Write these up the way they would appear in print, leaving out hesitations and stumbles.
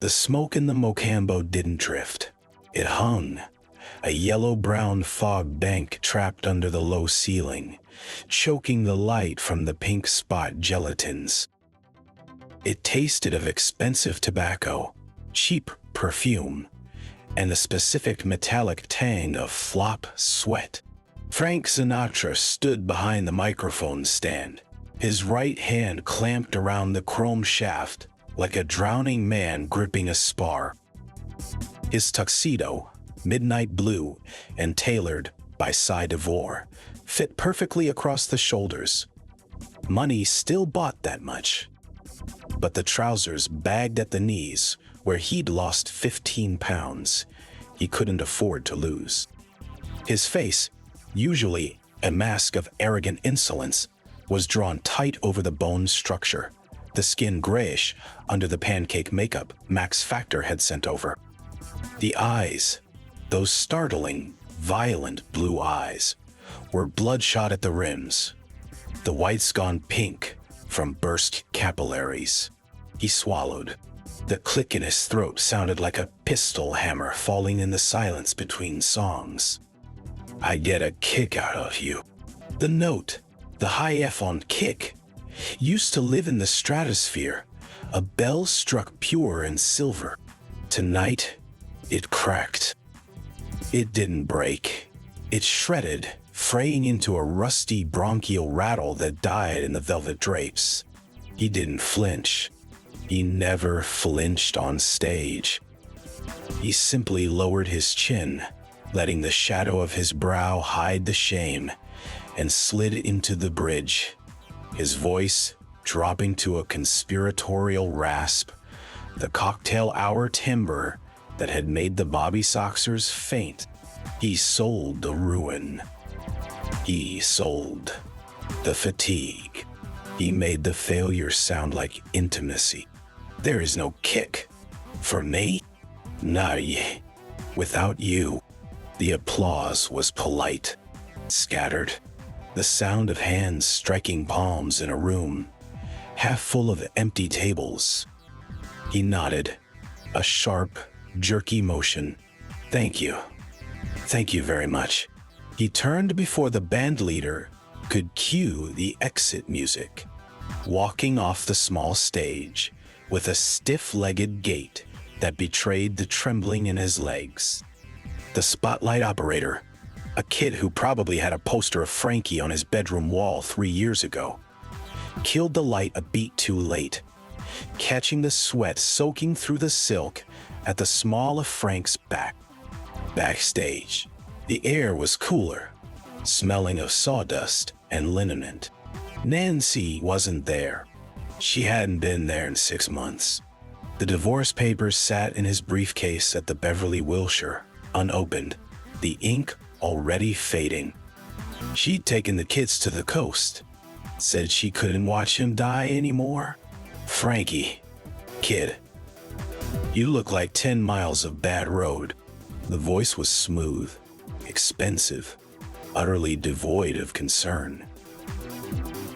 The smoke in the Mocambo didn't drift. It hung, a yellow-brown fog bank trapped under the low ceiling, choking the light from the pink spot gelatins. It tasted of expensive tobacco, cheap perfume, and a specific metallic tang of flop sweat. Frank Sinatra stood behind the microphone stand, his right hand clamped around the chrome shaft like a drowning man gripping a spar. His tuxedo, midnight blue and tailored by Cy DeVore, fit perfectly across the shoulders. Money still bought that much. But the trousers bagged at the knees, where he'd lost 15 pounds, he couldn't afford to lose. His face, usually a mask of arrogant insolence, was drawn tight over the bone structure, the skin grayish under the pancake makeup Max Factor had sent over. The eyes, those startling, violent blue eyes, were bloodshot at the rims, the whites gone pink from burst capillaries. He swallowed. The click in his throat sounded like a pistol hammer falling in the silence between songs. I get a kick out of you. The note, the high F on kick, used to live in the stratosphere, a bell struck pure and silver. Tonight, it cracked. It didn't break. It shredded, fraying into a rusty bronchial rattle that died in the velvet drapes. He didn't flinch. He never flinched on stage. He simply lowered his chin, letting the shadow of his brow hide the shame, and slid into the bridge, his voice dropping to a conspiratorial rasp, the cocktail hour timbre that had made the Bobby Soxers faint. He sold the ruin. He sold the fatigue. He made the failure sound like intimacy. There is no kick. For me? Nah, without you. The applause was polite, scattered, the sound of hands striking palms in a room, half full of empty tables. He nodded, a sharp, jerky motion. Thank you. Thank you very much. He turned before the bandleader could cue the exit music, walking off the small stage with a stiff-legged gait that betrayed the trembling in his legs. The spotlight operator, a kid who probably had a poster of Frankie on his bedroom wall 3 years ago, killed the light a beat too late, catching the sweat soaking through the silk at the small of Frank's back. Backstage, the air was cooler, smelling of sawdust and liniment. Nancy wasn't there. She hadn't been there in 6 months. The divorce papers sat in his briefcase at the Beverly Wilshire, unopened, the ink already fading. She'd taken the kids to the coast, said she couldn't watch him die anymore. Frankie, kid, you look like 10 miles of bad road. The voice was smooth, expensive, utterly devoid of concern.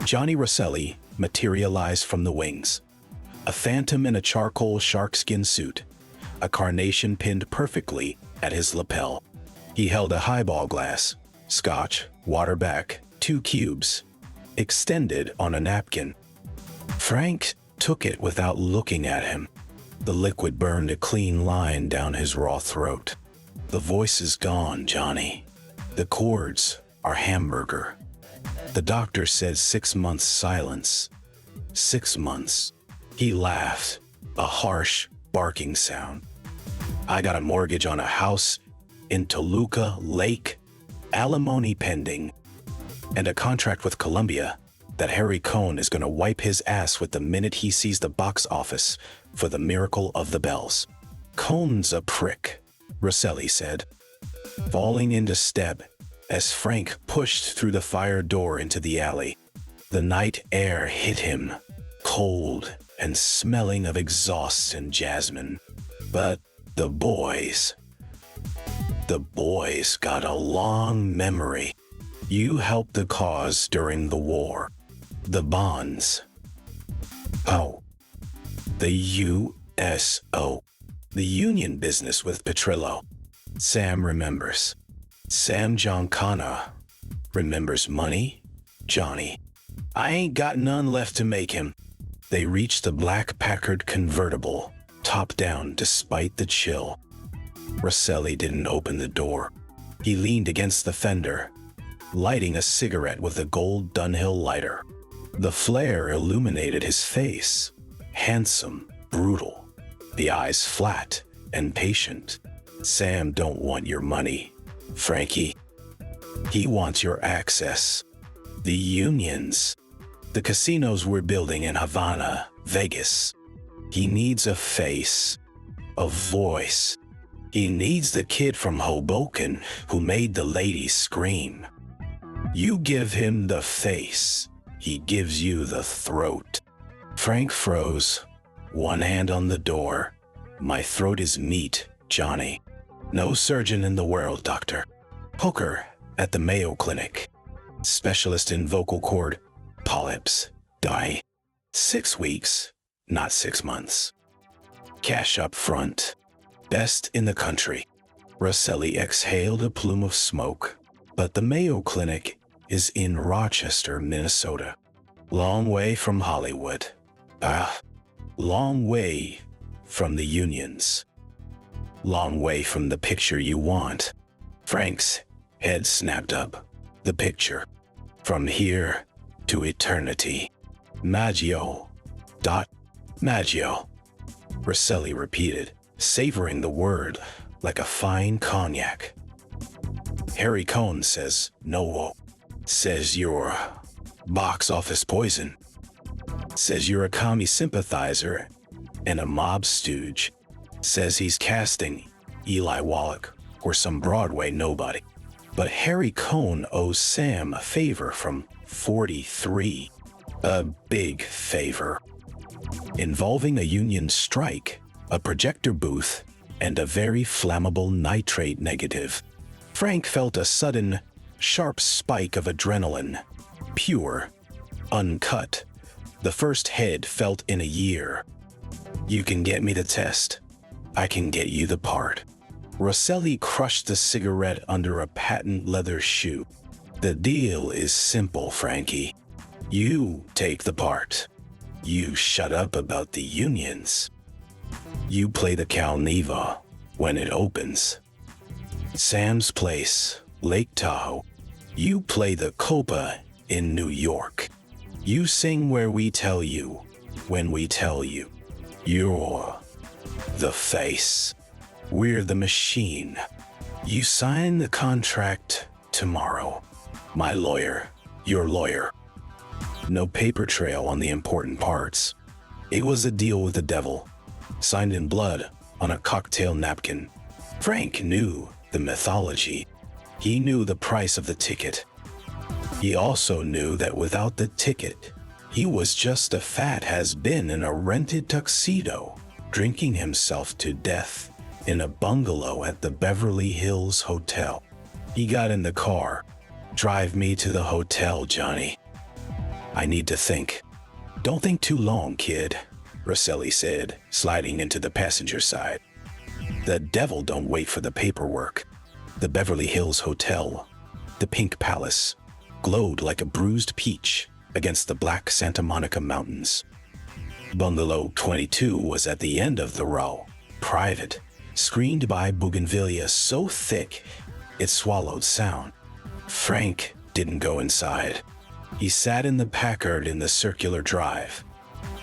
Johnny Rosselli materialized from the wings, a phantom in a charcoal sharkskin suit, a carnation pinned perfectly at his lapel. He held a highball glass, scotch, water back, 2 cubes, extended on a napkin. Frank took it without looking at him. The liquid burned a clean line down his raw throat. The voice is gone, Johnny. The chords are hamburger. The doctor said 6 months silence. 6 months. He laughed, a harsh, barking sound. I got a mortgage on a house in Toluca Lake, alimony pending, and a contract with Columbia that Harry Cohn is going to wipe his ass with the minute he sees the box office for The Miracle of the Bells. Cohn's a prick, Rosselli said, falling into step as Frank pushed through the fire door into the alley. The night air hit him, cold and smelling of exhaust and jasmine. But the boys got a long memory. You helped the cause during the war. The bonds. Oh, the USO. The union business with Petrillo. Sam remembers. Sam Giancana remembers money. Johnny. I ain't got none left to make him. They reached the black Packard convertible, top down despite the chill. Rosselli didn't open the door. He leaned against the fender, lighting a cigarette with a gold Dunhill lighter. The flare illuminated his face. Handsome, brutal, the eyes flat and patient. Sam don't want your money, Frankie. He wants your access. The unions. The casinos we're building in Havana, Vegas. He needs a face, a voice. He needs the kid from Hoboken who made the ladies scream. You give him the face, he gives you the throat. Frank froze, one hand on the door. My throat is meat, Johnny. No surgeon in the world, doctor. Hooker at the Mayo Clinic. Specialist in vocal cord polyps. Die. 6 weeks, not 6 months. Cash up front. Best in the country. Rosselli exhaled a plume of smoke. But the Mayo Clinic is in Rochester, Minnesota. Long way from Hollywood. Long way from the unions. Long way from the picture you want. Frank's head snapped up. The picture. From here to eternity. Maggio. Maggio. Rosselli repeated, savoring the word like a fine cognac. Harry Cohn says no. Says you're box office poison. Says you're a commie sympathizer and a mob stooge. Says he's casting Eli Wallach or some Broadway nobody. But Harry Cohn owes Sam a favor from 43. A big favor. Involving a union strike, a projector booth, and a very flammable nitrate negative. Frank felt a sudden, sharp spike of adrenaline. Pure, uncut. The first head felt in a year. You can get me the test. I can get you the part. Rosselli crushed the cigarette under a patent leather shoe. The deal is simple, Frankie. You take the part. You shut up about the unions. You play the Cal Neva when it opens. Sam's Place, Lake Tahoe. You play the Copa in New York. You sing where we tell you, when we tell you. You're the face. We're the machine. You sign the contract tomorrow. My lawyer, your lawyer. No paper trail on the important parts. It was a deal with the devil, signed in blood on a cocktail napkin. Frank knew the mythology. He knew the price of the ticket. He also knew that without the ticket, he was just a fat has-been in a rented tuxedo, drinking himself to death in a bungalow at the Beverly Hills Hotel. He got in the car. Drive me to the hotel, Johnny. I need to think. Don't think too long, kid, Rosselli said, sliding into the passenger side. The devil don't wait for the paperwork. The Beverly Hills Hotel, the Pink Palace, glowed like a bruised peach against the black Santa Monica Mountains. Bungalow 22 was at the end of the row, private, screened by bougainvillea so thick it swallowed sound. Frank didn't go inside. He sat in the Packard in the circular drive,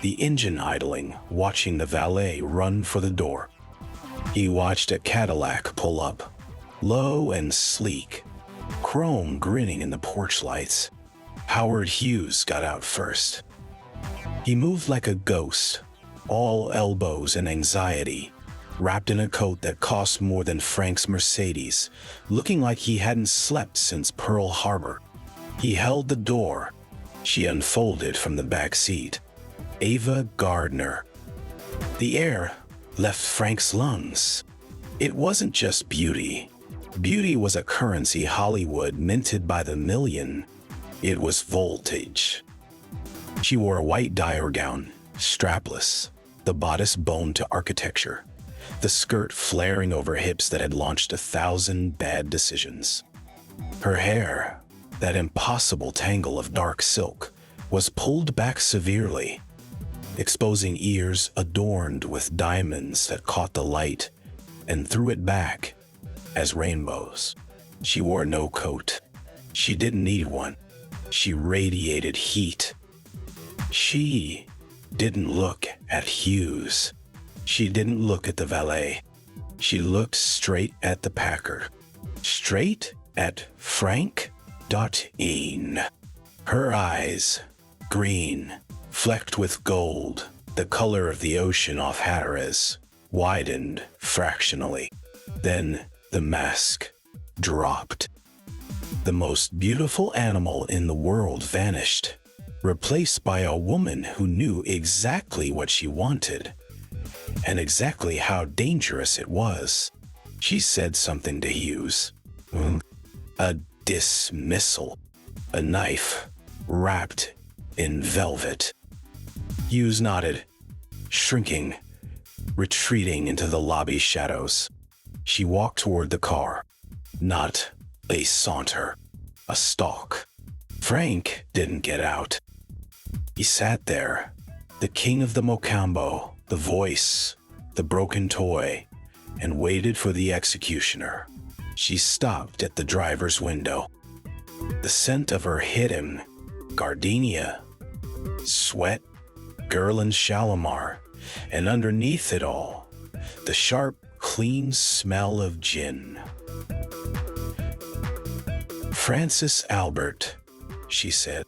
the engine idling, watching the valet run for the door. He watched a Cadillac pull up, low and sleek, chrome grinning in the porch lights. Howard Hughes got out first. He moved like a ghost, all elbows and anxiety, wrapped in a coat that cost more than Frank's Mercedes, looking like he hadn't slept since Pearl Harbor. He held the door. She unfolded from the back seat. Ava Gardner. The air left Frank's lungs. It wasn't just beauty. Beauty was a currency Hollywood minted by the million. It was voltage. She wore a white dior gown, strapless, the bodice boned to architecture. the skirt flaring over hips that had launched 1,000 bad decisions. Her hair, that impossible tangle of dark silk, was pulled back severely, exposing ears adorned with diamonds that caught the light and threw it back as rainbows. She wore no coat. She didn't need one. She radiated heat. She didn't look at Hughes. She didn't look at the valet. She looked straight at the Packer. Straight at Frank Dotteen. Her eyes, green, flecked with gold, the color of the ocean off Hatteras, widened fractionally. Then the mask dropped. The most beautiful animal in the world vanished, replaced by a woman who knew exactly what she wanted and exactly how dangerous it was. She said something to Hughes. A dismissal. A knife wrapped in velvet. Hughes nodded, shrinking, retreating into the lobby shadows. She walked toward the car. Not a saunter, a stalk. Frank didn't get out. He sat there, the king of the Mocambo, the voice, the broken toy, and waited for the executioner. She stopped at the driver's window. The scent of her hit him. Gardenia, sweat, Guerlain Shalimar, and underneath it all, the sharp, clean smell of gin. Francis Albert, she said.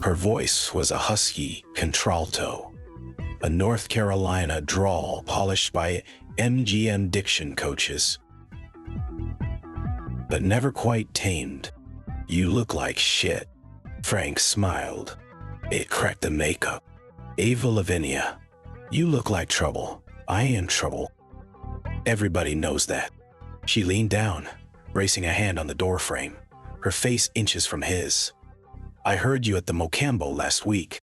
Her voice was a husky contralto, a North Carolina drawl polished by MGM diction coaches, but never quite tamed. You look like shit. Frank smiled. It cracked the makeup. Ava Lavinia, you look like trouble. I am trouble. Everybody knows that. She leaned down, bracing a hand on the doorframe, her face inches from his. I heard you at the Mocambo last week.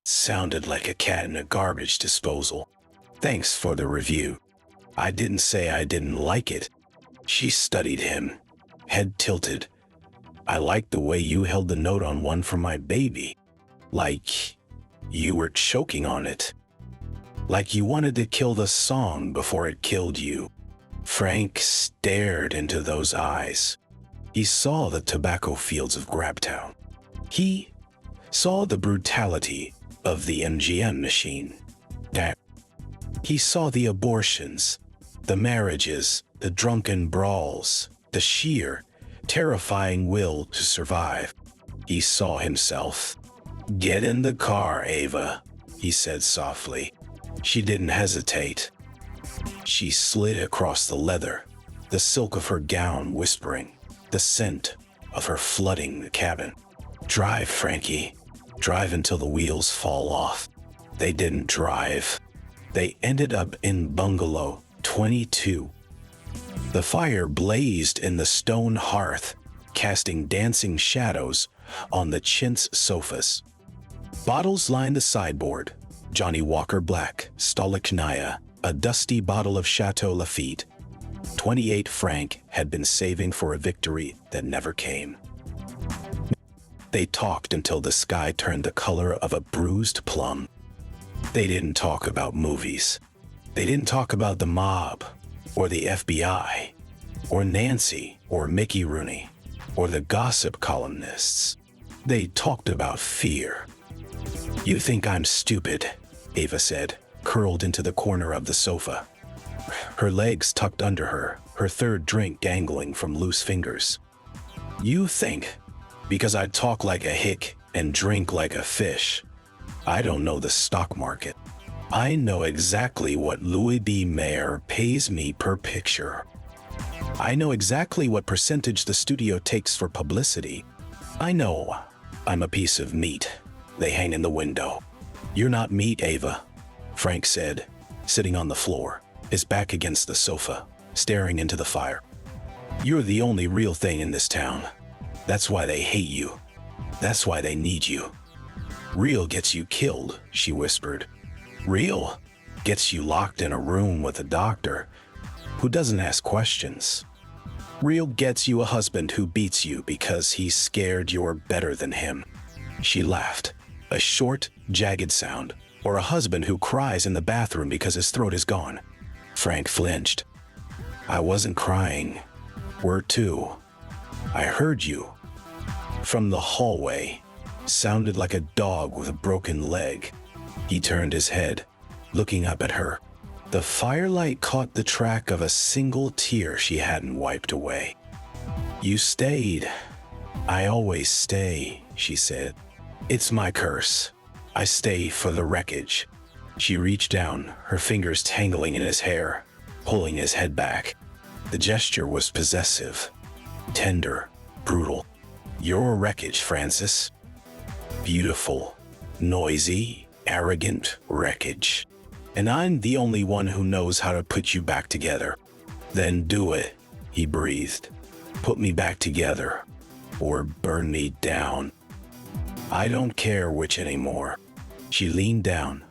Sounded like a cat in a garbage disposal. Thanks for the review. I didn't say I didn't like it. She studied him, head tilted. I liked the way you held the note on one for my baby. Like you were choking on it. Like you wanted to kill the song before it killed you. Frank stared into those eyes. He saw the tobacco fields of Grabtown. He saw the brutality of the MGM machine. He saw the abortions, the marriages, the drunken brawls, the sheer, terrifying will to survive. He saw himself. Get in the car, Ava, he said softly. She didn't hesitate. She slid across the leather, the silk of her gown whispering, the scent of her flooding the cabin. Drive, Frankie. Drive until the wheels fall off. They didn't drive. They ended up in bungalow 22. The fire blazed in the stone hearth, casting dancing shadows on the chintz sofas. Bottles lined the sideboard. Johnny Walker Black, Stolichnaya, a dusty bottle of Chateau Lafite. 28 franc had been saving for a victory that never came. They talked until the sky turned the color of a bruised plum. They didn't talk about movies. They didn't talk about the mob, or the FBI, or Nancy, or Mickey Rooney, or the gossip columnists. They talked about fear. You think I'm stupid, Ava said, curled into the corner of the sofa. Her legs tucked under her, her third drink dangling from loose fingers. You think, because I talk like a hick and drink like a fish, I don't know the stock market. I know exactly what Louis B. Mayer pays me per picture. I know exactly what percentage the studio takes for publicity. I know I'm a piece of meat. They hang in the window. You're not meat, Ava, Frank said, sitting on the floor, his back against the sofa, staring into the fire. You're the only real thing in this town. That's why they hate you. That's why they need you. Real gets you killed, she whispered. Real? gets you locked in a room with a doctor who doesn't ask questions. Real gets you a husband who beats you because he's scared you're better than him. She laughed, a short, jagged sound, or a husband who cries in the bathroom because his throat is gone. Frank flinched. I wasn't crying. Were too. I heard you. From the hallway. Sounded like a dog with a broken leg. He turned his head, looking up at her. The firelight caught the track of a single tear she hadn't wiped away. You stayed. I always stay, she said. It's my curse. I stay for the wreckage. She reached down, her fingers tangling in his hair, pulling his head back. The gesture was possessive, tender, brutal. You're a wreckage, Francis. Beautiful, noisy, arrogant wreckage. And I'm the only one who knows how to put you back together. Then do it, he breathed. Put me back together, or burn me down. I don't care which anymore. She leaned down,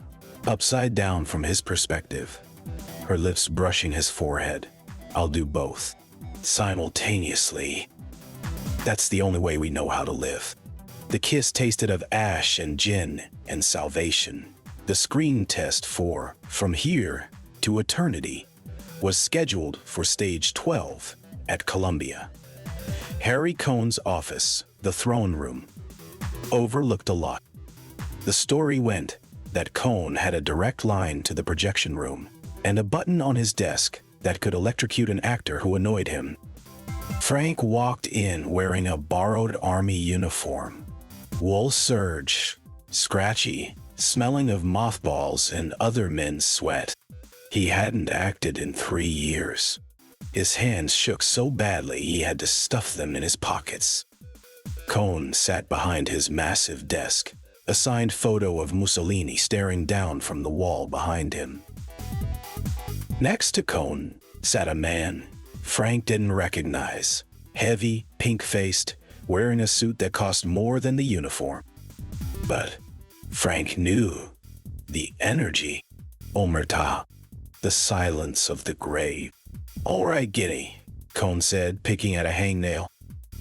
upside down from his perspective, her lips brushing his forehead. I'll do both, simultaneously. That's the only way we know how to live. The kiss tasted of ash and gin and salvation. The screen test for From Here to Eternity was scheduled for stage 12 at Columbia. Harry Cohn's office, the throne room, overlooked a lot. The story went that Cohn had a direct line to the projection room and a button on his desk that could electrocute an actor who annoyed him. Frank walked in wearing a borrowed army uniform. Wool serge, scratchy, smelling of mothballs and other men's sweat. He hadn't acted in 3 years. His hands shook so badly he had to stuff them in his pockets. Cohn sat behind his massive desk, a signed photo of Mussolini staring down from the wall behind him. Next to Cohn sat a man Frank didn't recognize, heavy, pink-faced, wearing a suit that cost more than the uniform. But Frank knew the energy, omerta, the silence of the grave. All right, Giddy, Cohn said, picking at a hangnail.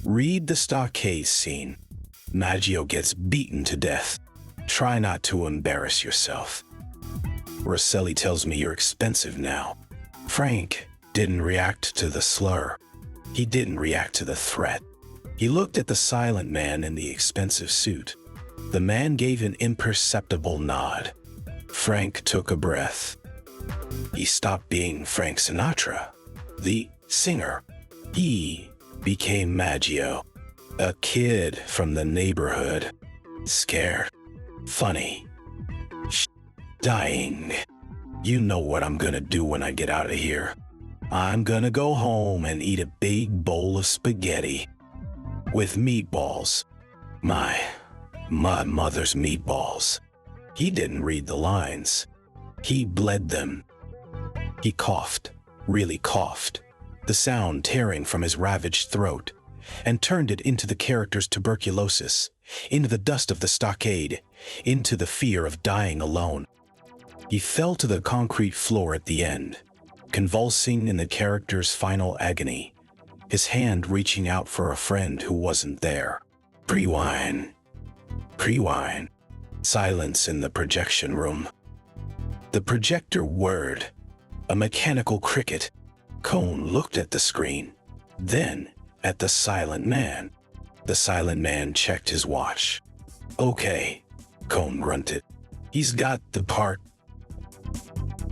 Read the stockade scene. Maggio gets beaten to death. Try not to embarrass yourself. Rosselli tells me you're expensive now. Frank didn't react to the slur. He didn't react to the threat. He looked at the silent man in the expensive suit. The man gave an imperceptible nod. Frank took a breath. He stopped being Frank Sinatra, the singer. He became Maggio, a kid from the neighborhood. Scared, funny, dying. You know what I'm gonna do when I get out of here. I'm gonna go home and eat a big bowl of spaghetti with meatballs. My mother's meatballs. He didn't read the lines. He bled them. He coughed, really coughed, the sound tearing from his ravaged throat, and turned it into the character's tuberculosis, into the dust of the stockade, into the fear of dying alone. He fell to the concrete floor at the end, convulsing in the character's final agony, his hand reaching out for a friend who wasn't there. Pre-wine. Pre-wine. Silence in the projection room. The projector whirred, a mechanical cricket. Cohn looked at the screen, then at the silent man. The silent man checked his watch. Okay, Cohn grunted. He's got the part.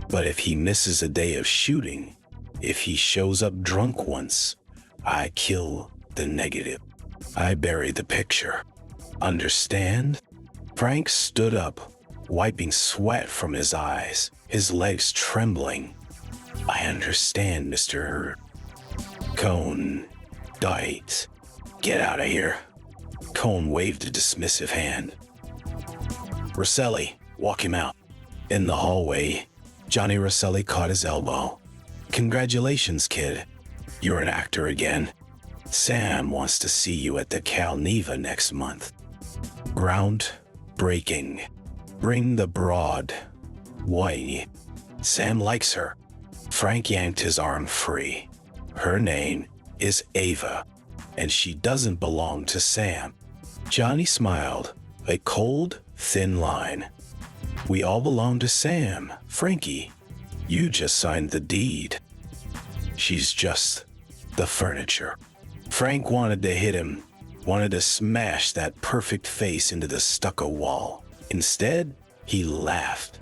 But if he misses a day of shooting, if he shows up drunk once, I kill the negative. I bury the picture. Understand? Frank stood up, wiping sweat from his eyes, his legs trembling. I understand, Mr. Cohn. Diet. Get out of here. Cohn waved a dismissive hand. Rosselli, walk him out. In the hallway, Johnny Rosselli caught his elbow. Congratulations, kid. You're an actor again. Sam wants to see you at the Cal Neva next month. Ground breaking. Bring the broad. Why? Sam likes her. Frank yanked his arm free. Her name is Ava, and she doesn't belong to Sam. Johnny smiled, a cold, thin line. We all belong to Sam, Frankie. You just signed the deed. She's just the furniture. Frank wanted to hit him, wanted to smash that perfect face into the stucco wall. Instead, he laughed.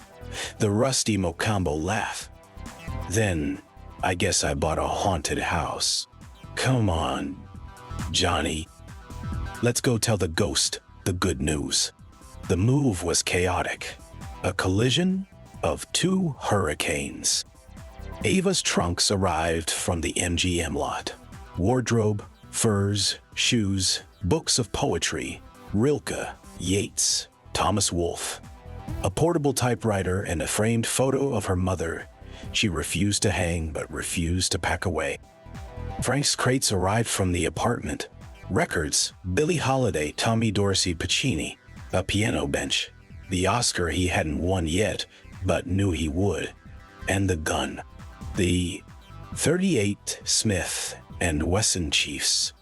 The rusty Mocambo laugh. Then, I guess I bought a haunted house. Come on, Johnny. Let's go tell the ghost the good news. The move was chaotic. A collision of two hurricanes. Ava's trunks arrived from the MGM lot. Wardrobe, furs, shoes, books of poetry, Rilke, Yeats, Thomas Wolfe. A portable typewriter and a framed photo of her mother. She refused to hang but refused to pack away. Frank's crates arrived from the apartment. Records, Billie Holiday, Tommy Dorsey, Puccini, a piano bench, the Oscar he hadn't won yet but knew he would, and the gun. The .38 Smith & Wesson Chiefs,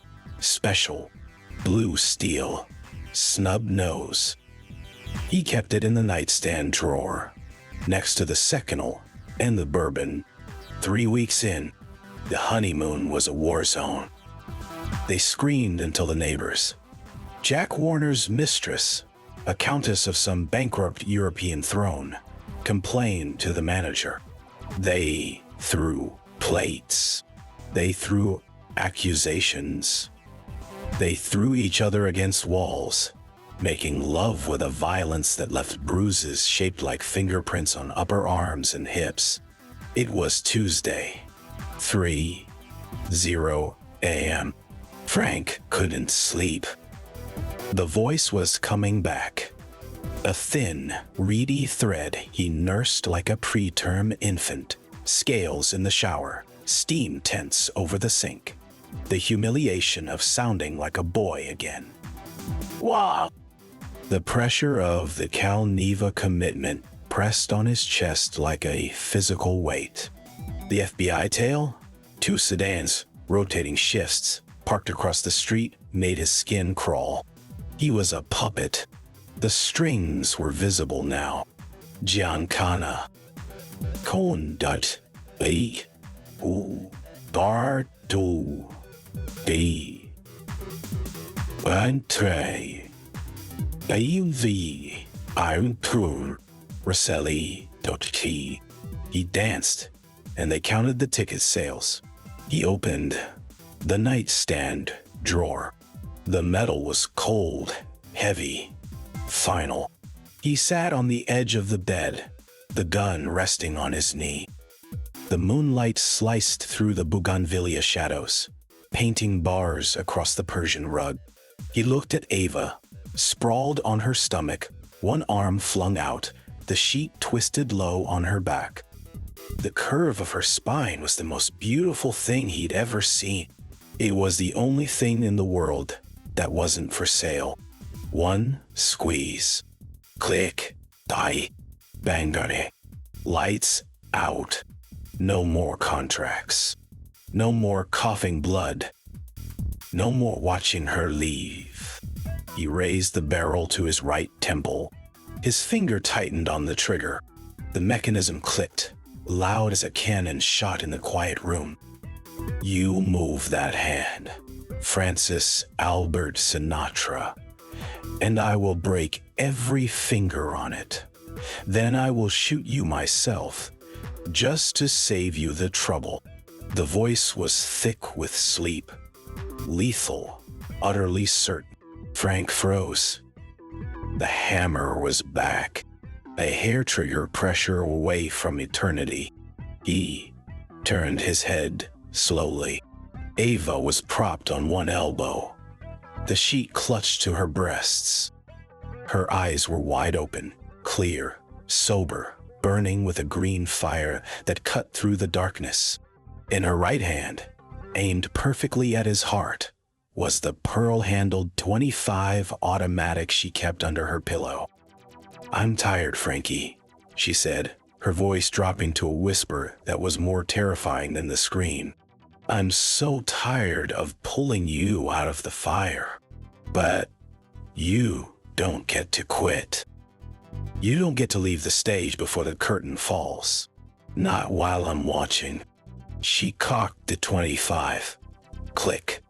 special, blue steel, snub nose. He kept it in the nightstand drawer, next to the Fictional and the bourbon. 3 weeks in, the honeymoon was a war zone. They screamed until the neighbors. Jack Warner's mistress, a countess of some bankrupt European throne, complained to the manager. They threw plates. They threw accusations. They threw each other against walls, making love with a violence that left bruises shaped like fingerprints on upper arms and hips. It was Tuesday, 3:00 a.m. Frank couldn't sleep. The voice was coming back. A thin, reedy thread he nursed like a preterm infant. Scales in the shower, steam tense over the sink. The humiliation of sounding like a boy again. Wow! The pressure of the Cal Neva commitment pressed on his chest like a physical weight. The FBI tail? 2 sedans, rotating shifts, parked across the street, made his skin crawl. He was a puppet. The strings were visible now. Giancana. Conduct. A. U. Bartu. D. Entree. A.V. Tour. Rosselli. T. He danced, and they counted the ticket sales. He opened the nightstand drawer. The metal was cold, heavy, final. He sat on the edge of the bed, the gun resting on his knee. The moonlight sliced through the bougainvillea shadows, painting bars across the Persian rug. He looked at Ava, sprawled on her stomach, one arm flung out, the sheet twisted low on her back. The curve of her spine was the most beautiful thing he'd ever seen. It was the only thing in the world that wasn't for sale. One squeeze. Click. Die. Bangare. Lights out. No more contracts. No more coughing blood. No more watching her leave. He raised the barrel to his right temple. His finger tightened on the trigger. The mechanism clicked, loud as a cannon shot in the quiet room. You move that hand, Francis Albert Sinatra, and I will break every finger on it. Then I will shoot you myself, just to save you the trouble. The voice was thick with sleep, lethal, utterly certain. Frank froze. The hammer was back, a hair trigger pressure away from eternity. He turned his head slowly. Ava was propped on one elbow. The sheet clutched to her breasts. Her eyes were wide open, clear, sober, burning with a green fire that cut through the darkness. In her right hand, aimed perfectly at his heart, was the pearl-handled .25 automatic she kept under her pillow. I'm tired, Frankie, she said, her voice dropping to a whisper that was more terrifying than the scream. "I'm so tired of pulling you out of the fire. But you don't get to quit. You don't get to leave the stage before the curtain falls. Not while I'm watching." She cocked the 25. Click.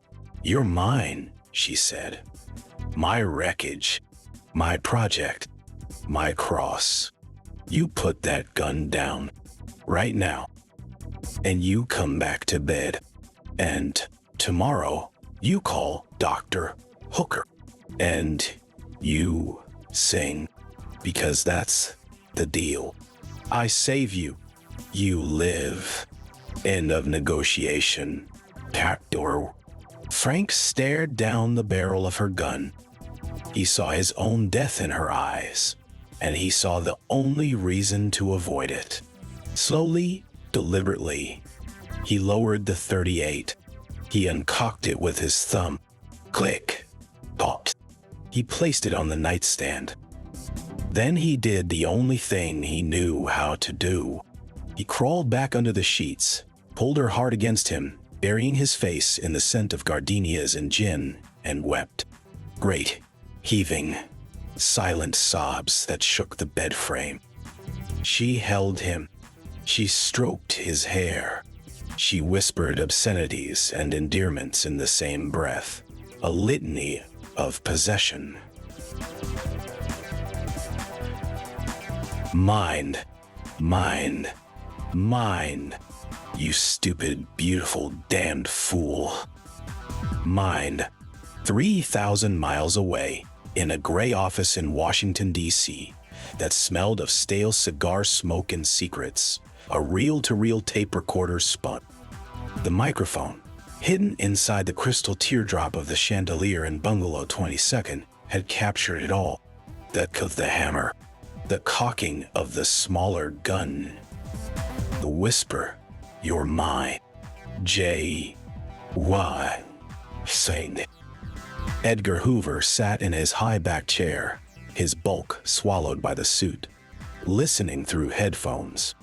"You're mine," she said. "My wreckage. My project. My cross. You put that gun down. Right now. And you come back to bed. And tomorrow, you call Dr. Hooker. And you sing. Because that's the deal. I save you. You live. End of negotiation." Back door. Frank stared down the barrel of her gun. He saw his own death in her eyes, and he saw the only reason to avoid it. Slowly, deliberately, he lowered the 38. He uncocked it with his thumb. Click. Popped. He placed it on the nightstand. Then he did the only thing he knew how to do. He crawled back under the sheets, pulled her hard against him, burying his face in the scent of gardenias and gin, and wept. Great, heaving, silent sobs that shook the bed frame. She held him. She stroked his hair. She whispered obscenities and endearments in the same breath, a litany of possession. Mind, mind, mind, you stupid, beautiful, damned fool. Mind, 3,000 miles away, in a gray office in Washington, D.C., that smelled of stale cigar smoke and secrets, a reel-to-reel tape recorder spun. The microphone, hidden inside the crystal teardrop of the chandelier in Bungalow 22nd, had captured it all. The click of the hammer, the cocking of the smaller gun, the whisper, "You're mine." J.Y. saying it. Edgar Hoover sat in his high-back chair, his bulk swallowed by the suit, listening through headphones.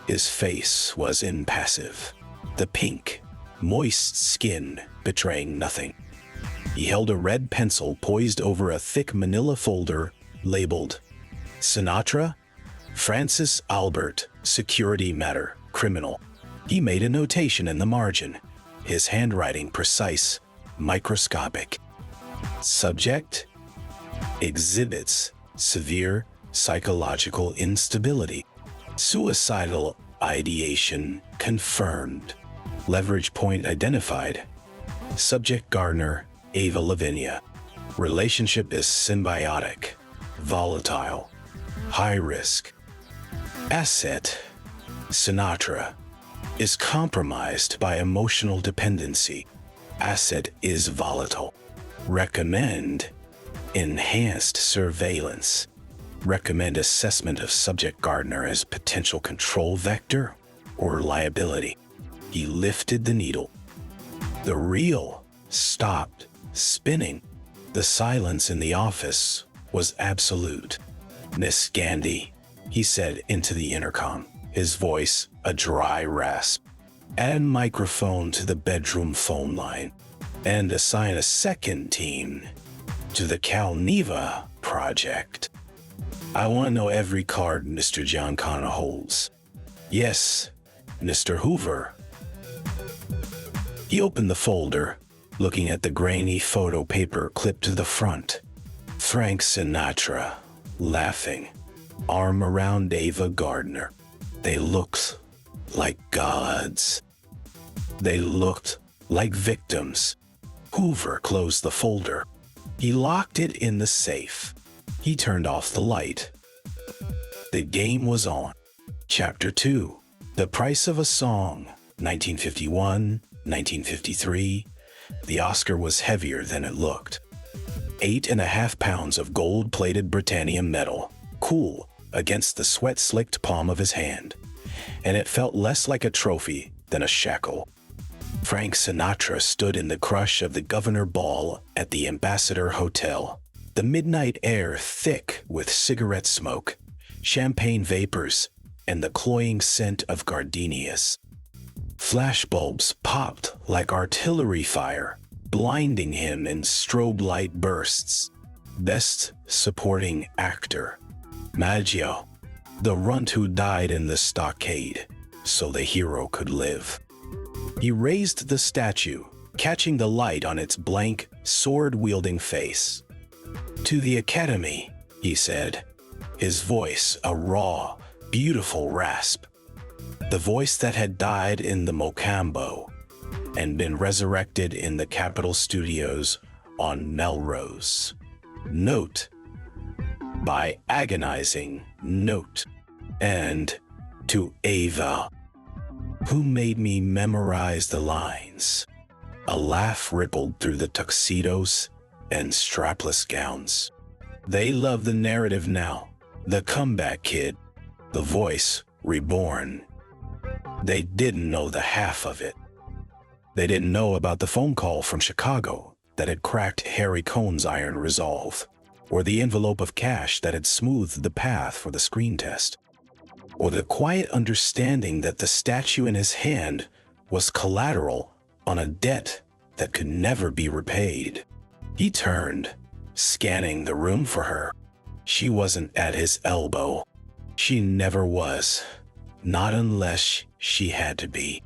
His face was impassive, the pink, moist skin betraying nothing. He held a red pencil poised over a thick manila folder labeled Sinatra, Francis Albert, Security Matter, Criminal. He made a notation in the margin, his handwriting precise, microscopic. Subject: exhibits severe psychological instability. Suicidal ideation confirmed. Leverage point identified. Subject: Gardner, Ava Lavinia. Relationship is symbiotic, volatile, high risk. Asset: Sinatra. Is compromised by emotional dependency. Asset is volatile. Recommend: enhanced surveillance. Recommend assessment of subject Gardner as potential control vector or liability. He lifted the needle. The reel stopped spinning. The silence in the office was absolute. "Miss Gandy," he said into the intercom, his voice a dry rasp. "Add microphone to the bedroom phone line and assign a second team to the Calneva project. I want to know every card Mr. Giancana holds." "Yes, Mr. Hoover." He opened the folder, looking at the grainy photo paper clipped to the front. Frank Sinatra, laughing, arm around Ava Gardner. They looked like gods. They looked like victims. Hoover closed the folder. He locked it in the safe. He turned off the light. The game was on. Chapter 2. The Price of a Song, 1951, 1953. The Oscar was heavier than it looked. 8.5 pounds of gold-plated Britannia metal, cool against the sweat-slicked palm of his hand, and it felt less like a trophy than a shackle. Frank Sinatra stood in the crush of the Governor Ball at the Ambassador Hotel, the midnight air thick with cigarette smoke, champagne vapors, and the cloying scent of gardenias. Flashbulbs popped like artillery fire, blinding him in strobe light bursts. Best Supporting Actor. Maggio, the runt who died in the stockade, so the hero could live. He raised the statue, catching the light on its blank, sword-wielding face. "To the Academy," he said, his voice a raw, beautiful rasp. The voice that had died in the Mocambo and been resurrected in the Capitol Studios on Melrose. Note, by agonizing note. And to Ava, who made me memorize the lines. A laugh rippled through the tuxedos and strapless gowns. They love the narrative now, the comeback kid, the voice reborn. They didn't know the half of it. They didn't know about the phone call from Chicago that had cracked Harry Cohn's iron resolve, or the envelope of cash that had smoothed the path for the screen test, or the quiet understanding that the statue in his hand was collateral on a debt that could never be repaid. He turned, scanning the room for her. She wasn't at his elbow. She never was, not unless she had to be.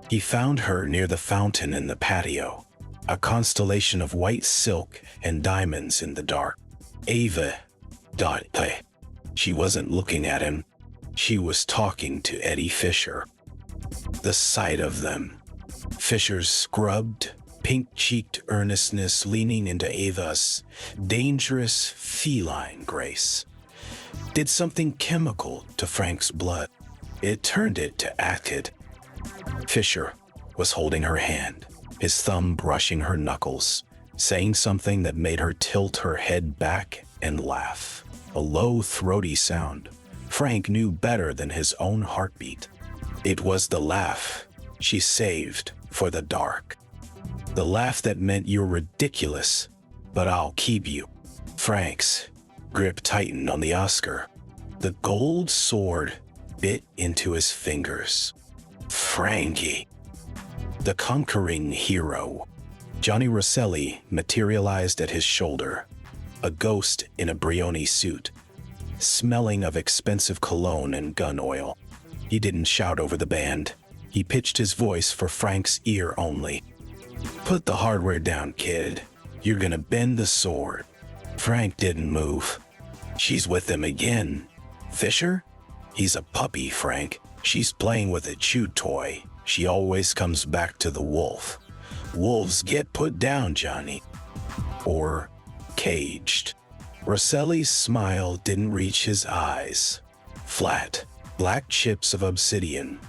He found her near the fountain in the patio, a constellation of white silk and diamonds in the dark. Ava. She wasn't looking at him. She was talking to Eddie Fisher. The sight of them, Fisher's scrubbed, pink-cheeked earnestness leaning into Ava's dangerous feline grace, did something chemical to Frank's blood. It turned it to acid. Fisher was holding her hand, his thumb brushing her knuckles, saying something that made her tilt her head back and laugh. A low, throaty sound Frank knew better than his own heartbeat. It was the laugh she saved for the dark. The laugh that meant you're ridiculous, but I'll keep you. Frank's grip tightened on the Oscar. The gold sword bit into his fingers. Frankie, the conquering hero. Johnny Rosselli materialized at his shoulder, a ghost in a Brioni suit, smelling of expensive cologne and gun oil. He didn't shout over the band. He pitched his voice for Frank's ear only. "Put the hardware down, kid. You're gonna bend the sword." Frank didn't move. "She's with him again." "Fisher? He's a puppy, Frank. She's playing with a chew toy. She always comes back to the wolf. Wolves get put down, Johnny. Or caged." Rosselli's smile didn't reach his eyes. Flat, black chips of obsidian.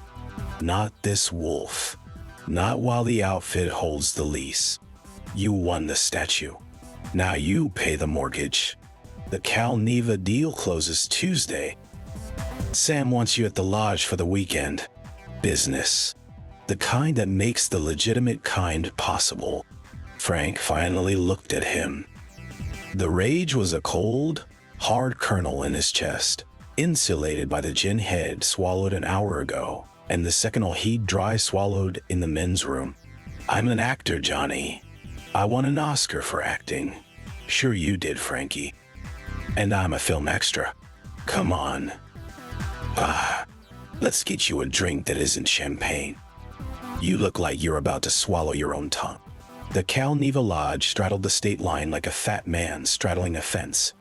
"Not this wolf. Not while the outfit holds the lease. You won the statue. Now you pay the mortgage. The Cal Neva deal closes Tuesday. Sam wants you at the lodge for the weekend. Business. The kind that makes the legitimate kind possible." Frank finally looked at him. The rage was a cold, hard kernel in his chest, insulated by the gin head swallowed an hour ago, and the second he'd dry swallowed in the men's room. "I'm an actor, Johnny. I won an Oscar for acting." "Sure you did, Frankie. And I'm a film extra. Come on. Let's get you a drink that isn't champagne. You look like you're about to swallow your own tongue." The Cal Neva Lodge straddled the state line like a fat man straddling a fence.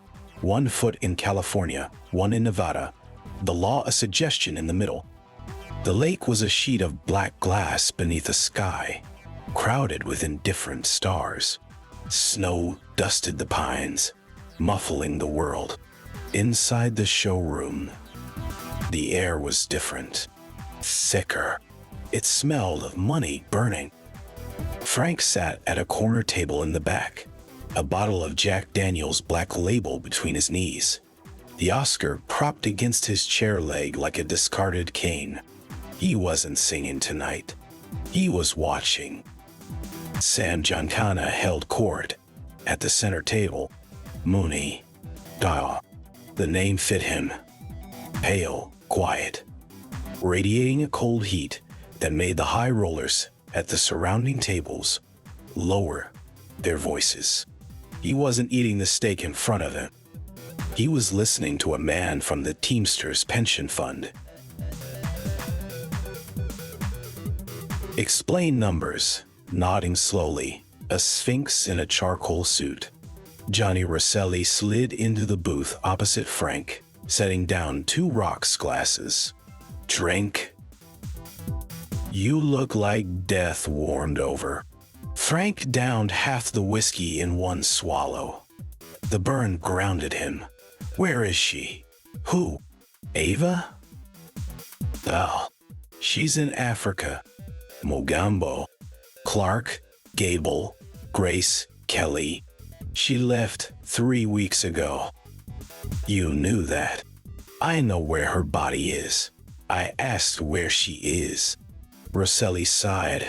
1 foot in California, 1 in Nevada, the law a suggestion in the middle. The lake was a sheet of black glass beneath a sky, crowded with indifferent stars. Snow dusted the pines, muffling the world. Inside the showroom, the air was different, thicker. It smelled of money burning. Frank sat at a corner table in the back, a bottle of Jack Daniel's Black Label between his knees, the Oscar propped against his chair leg like a discarded cane. He wasn't singing tonight. He was watching. Sam Giancana held court at the center table. Mooney. The name fit him. Pale, quiet, radiating a cold heat that made the high rollers at the surrounding tables lower their voices. He wasn't eating the steak in front of him. He was listening to a man from the Teamsters pension fund. Explain numbers, nodding slowly, a sphinx in a charcoal suit. Johnny Rosselli slid into the booth opposite Frank, setting down 2 rocks glasses. Drink. You look like death warmed over. Frank downed half the whiskey in one swallow. The burn grounded him. Where is she? Who? Ava? Oh, she's in Africa. Mogambo, Clark, Gable, Grace, Kelly. She left 3 weeks ago. You knew that. I know where her body is. I asked where she is. Rosselli sighed,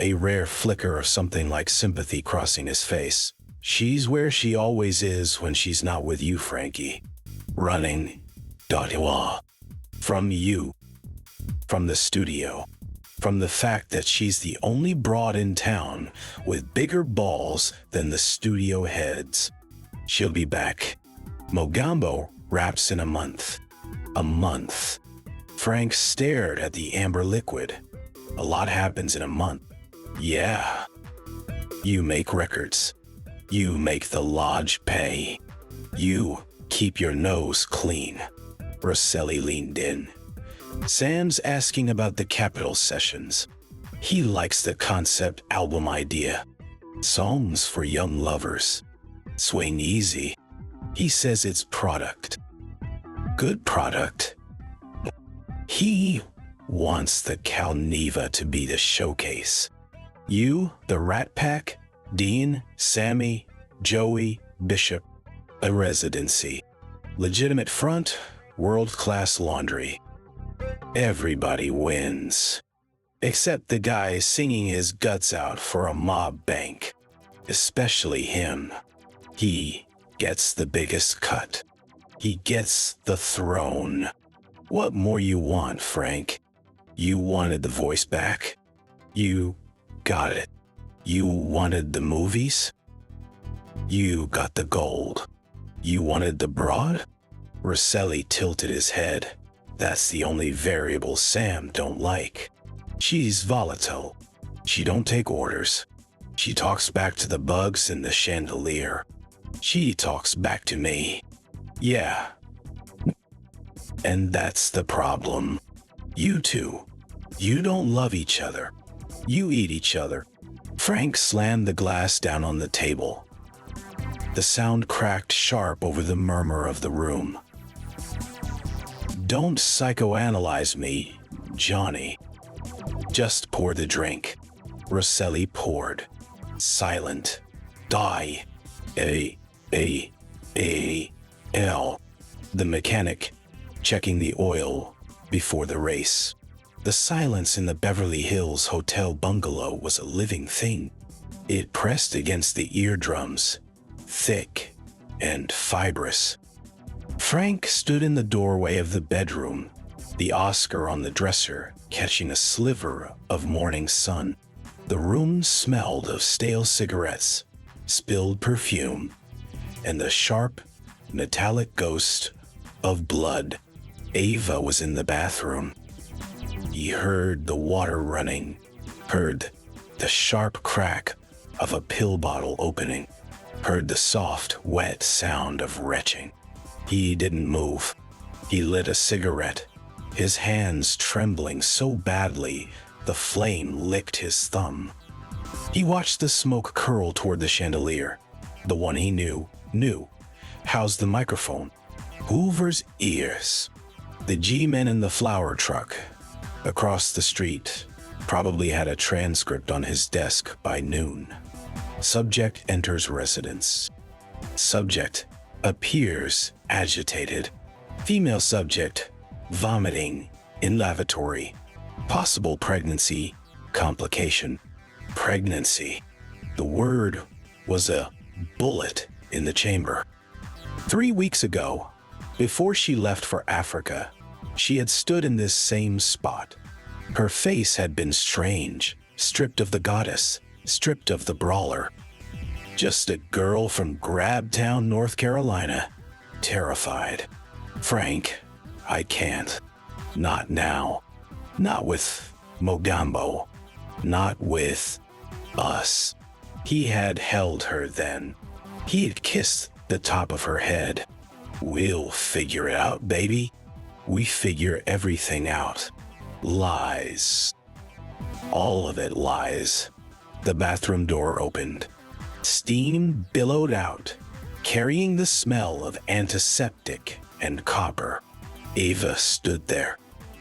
a rare flicker of something like sympathy crossing his face. She's where she always is when she's not with you, Frankie. Running. From you. From the studio. From the fact that she's the only broad in town with bigger balls than the studio heads. She'll be back. Mogambo wraps in a month. A month. Frank stared at the amber liquid. A lot happens in a month. Yeah. You make records. You make the lodge pay. You keep your nose clean. Rosselli leaned in. Sam's asking about the Capitol sessions. He likes the concept album idea. Songs for young lovers. Swing easy. He says it's product. Good product. He wants the Calneva to be the showcase. You, the Rat Pack, Dean, Sammy, Joey, Bishop, a residency. Legitimate front, world-class laundry. Everybody wins. Except the guy singing his guts out for a mob bank. Especially him. He gets the biggest cut. He gets the throne. What more you want, Frank? You wanted the voice back? You got it. You wanted the movies? You got the gold. You wanted the broad? Rosselli tilted his head. That's the only variable Sam don't like. She's volatile. She don't take orders. She talks back to the bugs in the chandelier. She talks back to me. Yeah. And that's the problem. You two. You don't love each other. You eat each other. Frank slammed the glass down on the table. The sound cracked sharp over the murmur of the room. Don't psychoanalyze me, Johnny. Just pour the drink. Rosselli poured. Silent. Die. L. The mechanic, checking the oil before the race. The silence in the Beverly Hills Hotel bungalow was a living thing. It pressed against the eardrums, thick and fibrous. Frank stood in the doorway of the bedroom, the Oscar on the dresser catching a sliver of morning sun. The room smelled of stale cigarettes, spilled perfume, and the sharp, metallic ghost of blood. Ava was in the bathroom. He heard the water running, heard the sharp crack of a pill bottle opening, heard the soft, wet sound of retching. He didn't move. He lit a cigarette, his hands trembling so badly the flame licked his thumb. He watched the smoke curl toward the chandelier. The one he knew. Housed the microphone. Hoover's ears. The G-men in the flower truck across the street probably had a transcript on his desk by noon. Subject enters residence. Subject appears agitated. Female subject vomiting in lavatory. Possible pregnancy complication. Pregnancy. The word was a bullet in the chamber. 3 weeks ago, before she left for Africa, She had stood in this same spot. Her face had been strange, stripped of the goddess, stripped of the brawler. Just a girl from Grabtown, North Carolina, terrified. Frank, I can't. Not now. Not with Mogambo. Not with us. He had held her then. He had kissed the top of her head. We'll figure it out, baby. We figure everything out. Lies. All of it lies. The bathroom door opened. Steam billowed out, carrying the smell of antiseptic and copper. Ava stood there.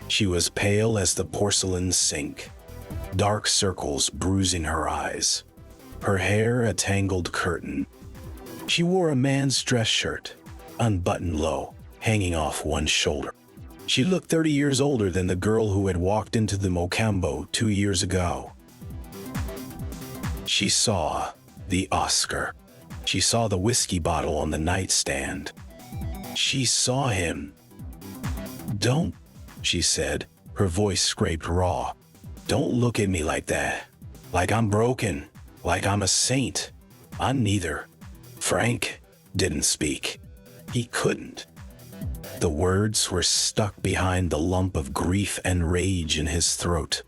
She was pale as the porcelain sink, dark circles bruising her eyes, her hair a tangled curtain. She wore a man's dress shirt, unbuttoned low, hanging off one shoulder. She looked 30 years older than the girl who had walked into the Mocambo 2 years ago. She saw the Oscar. She saw the whiskey bottle on the nightstand. She saw him. "Don't," she said, her voice scraped raw. "Don't look at me like that. Like I'm broken. Like I'm a saint. I'm neither." Frank didn't speak. He couldn't. The words were stuck behind the lump of grief and rage in his throat.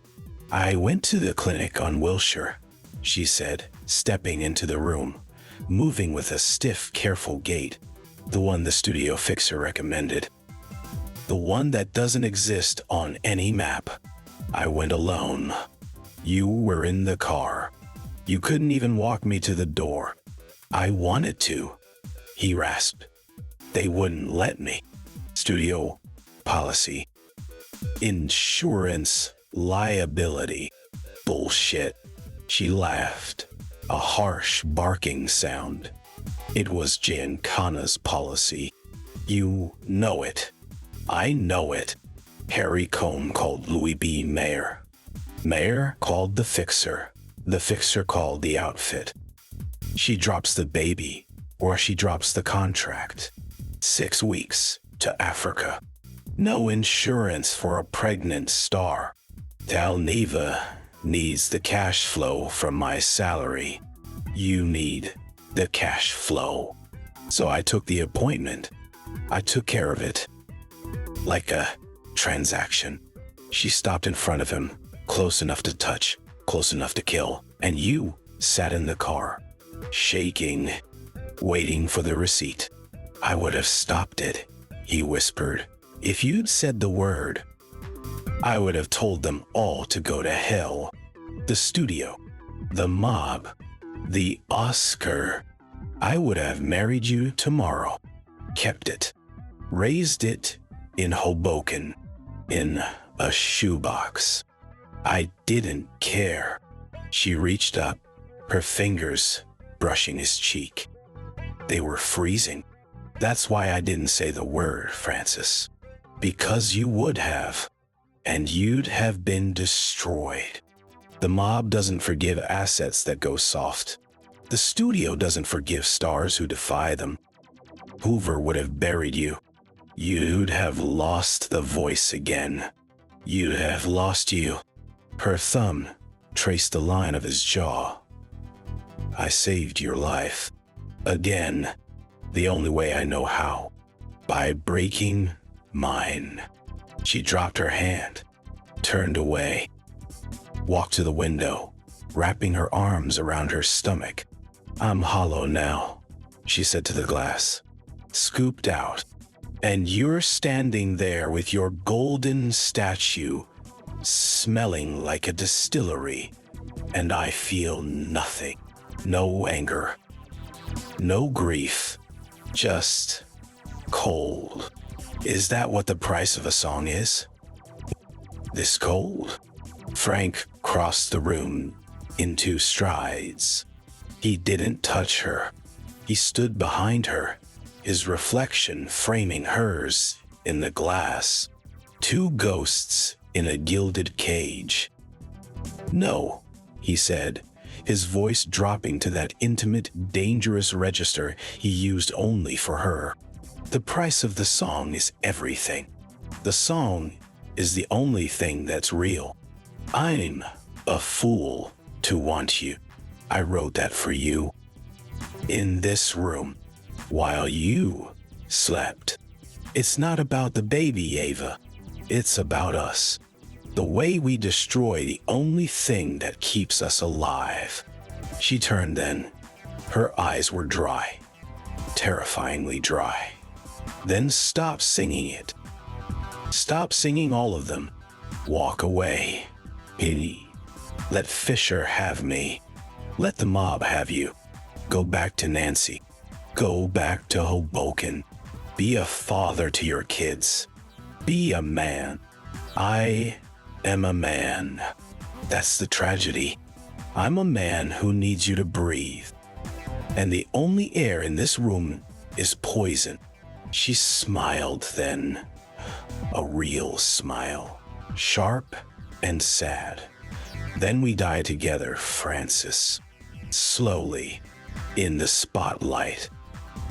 "I went to the clinic on Wilshire," she said, stepping into the room, moving with a stiff, careful gait, the one the studio fixer recommended. The one that doesn't exist on any map. "I went alone. You were in the car. You couldn't even walk me to the door." "I wanted to," he rasped. "They wouldn't let me. Studio policy. Insurance liability. Bullshit." She laughed, a harsh barking sound. "It was Giancana's policy. You know it. I know it." Harry Cohn called Louis B. Mayer. Mayer called the fixer. The fixer called the outfit. She drops the baby, or she drops the contract. 6 weeks to Africa. No insurance for a pregnant star. Tal Neva needs the cash flow from my salary. You need the cash flow. So I took the appointment. I took care of it. Like a transaction. She stopped in front of him, close enough to touch, close enough to kill. And you sat in the car, shaking, waiting for the receipt. "I would have stopped it," he whispered. "If you'd said the word, I would have told them all to go to hell. The studio, the mob, the Oscar. I would have married you tomorrow. Kept it. Raised it in Hoboken, in a shoebox. I didn't care." She reached up, her fingers brushing his cheek. They were freezing. "That's why I didn't say the word, Francis. Because you would have. And you'd have been destroyed. The mob doesn't forgive assets that go soft. The studio doesn't forgive stars who defy them. Hoover would have buried you. You'd have lost the voice again. You'd have lost you." Her thumb traced the line of his jaw. "I saved your life. Again. The only way I know how. By breaking mine." She dropped her hand, turned away, walked to the window, wrapping her arms around her stomach. "I'm hollow now," she said to the glass, "scooped out. And you're standing there with your golden statue, smelling like a distillery, and I feel nothing. No anger, no grief, just cold. Is that what the price of a song is? This cold?" Frank crossed the room in 2 strides. He didn't touch her. He stood behind her, his reflection framing hers in the glass. 2 ghosts in a gilded cage. "No," he said, his voice dropping to that intimate, dangerous register he used only for her. "The price of the song is everything. The song is the only thing that's real. I'm a fool to want you. I wrote that for you. In this room, while you slept. It's not about the baby, Ava. It's about us. The way we destroy the only thing that keeps us alive. She turned then. Her eyes were dry. Terrifyingly dry. Then stop singing it. Stop singing all of them. Walk away. Pity. Let Fisher have me. Let the mob have you. Go back to Nancy. Go back to Hoboken. Be a father to your kids. Be a man. I am a man. That's the tragedy. I'm a man who needs you to breathe. And the only air in this room is poison. She smiled then. A real smile. Sharp and sad. Then we die together, Francis. Slowly. In the spotlight.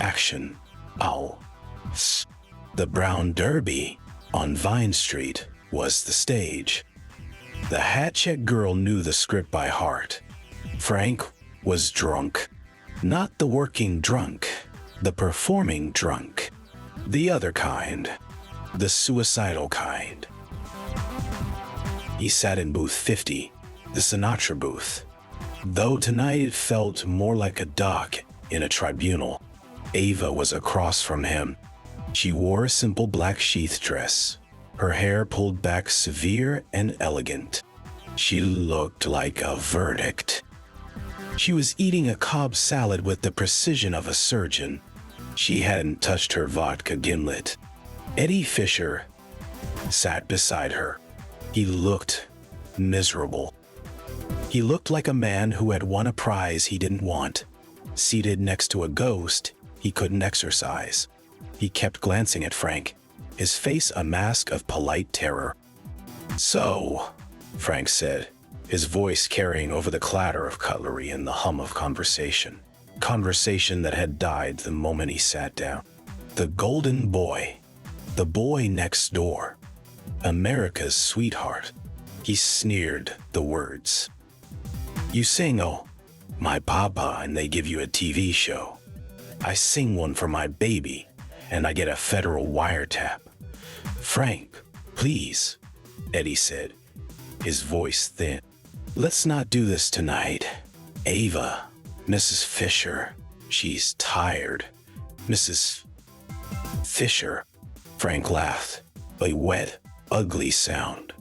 Action. Ow. The Brown Derby on Vine Street was the stage. The hat-check girl knew the script by heart. Frank was drunk. Not the working drunk, the performing drunk. The other kind. The suicidal kind. He sat in booth 50, the Sinatra booth. Though tonight it felt more like a dock in a tribunal. Ava was across from him. She wore a simple black sheath dress, her hair pulled back severe and elegant. She looked like a verdict. She was eating a Cobb salad with the precision of a surgeon. She hadn't touched her vodka gimlet. Eddie Fisher sat beside her. He looked miserable. He looked like a man who had won a prize he didn't want. Seated next to a ghost he couldn't exorcise. He kept glancing at Frank, his face a mask of polite terror. "So," Frank said, his voice carrying over the clatter of cutlery and the hum of conversation. Conversation that had died the moment he sat down. The golden boy. The boy next door. America's sweetheart. He sneered the words. "You sing, oh, my papa, and they give you a TV show. I sing one for my baby, and I get a federal wiretap." "Frank, please," Eddie said, his voice thin. "Let's not do this tonight. Ava, Mrs. Fisher, she's tired. Mrs. Fisher." Frank laughed, a wet, ugly sound.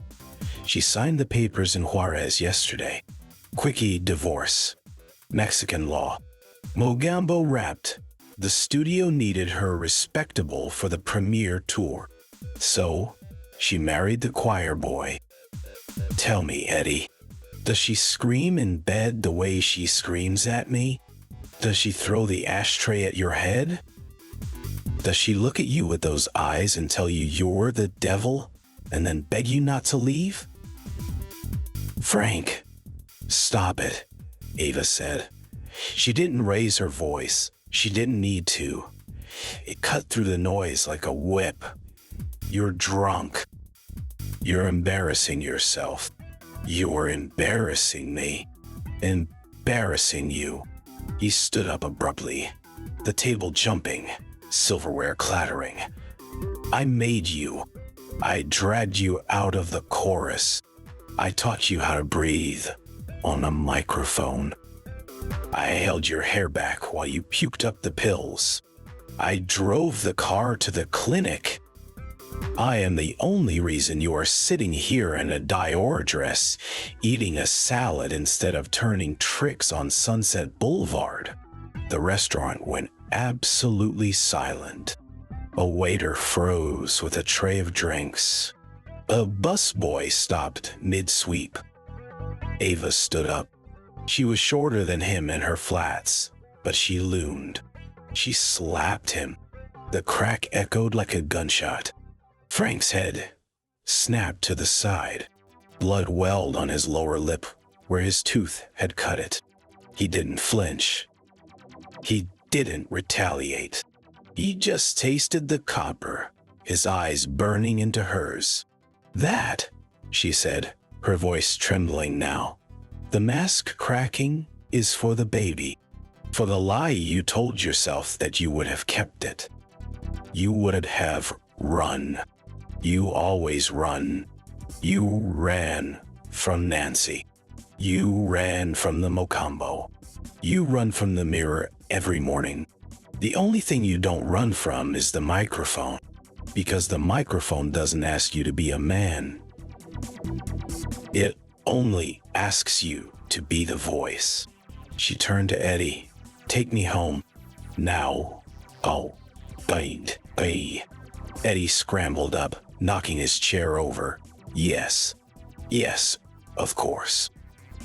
"She signed the papers in Juarez yesterday. Quickie divorce. Mexican law. Mogambo rapped. The studio needed her respectable for the premiere tour. So, she married the choir boy. Tell me, Eddie, does she scream in bed the way she screams at me? Does she throw the ashtray at your head? Does she look at you with those eyes and tell you you're the devil and then beg you not to leave?" "Frank, stop it," Ava said. She didn't raise her voice. She didn't need to. It cut through the noise like a whip. "You're drunk. You're embarrassing yourself. You're embarrassing me. Embarrassing you." He stood up abruptly, the table jumping, silverware clattering. "I made you. I dragged you out of the chorus. I taught you how to breathe on a microphone. I held your hair back while you puked up the pills. I drove the car to the clinic. I am the only reason you are sitting here in a Dior dress, eating a salad instead of turning tricks on Sunset Boulevard." The restaurant went absolutely silent. A waiter froze with a tray of drinks. A busboy stopped mid-sweep. Ava stood up. She was shorter than him in her flats, but she loomed. She slapped him. The crack echoed like a gunshot. Frank's head snapped to the side. Blood welled on his lower lip where his tooth had cut it. He didn't flinch. He didn't retaliate. He just tasted the copper. his eyes burning into hers. "That," she said, her voice trembling now, "the mask cracking is for the baby. For the lie you told yourself that you would have kept it. You would have run. You always run. You ran from Nancy. You ran from the Mocambo. You run from the mirror every morning. The only thing you don't run from is the microphone, because the microphone doesn't ask you to be a man. It only asks you to be the voice." She turned to Eddie. "Take me home. Now." "Oh, bait. Eddie scrambled up, knocking his chair over. Yes, of course.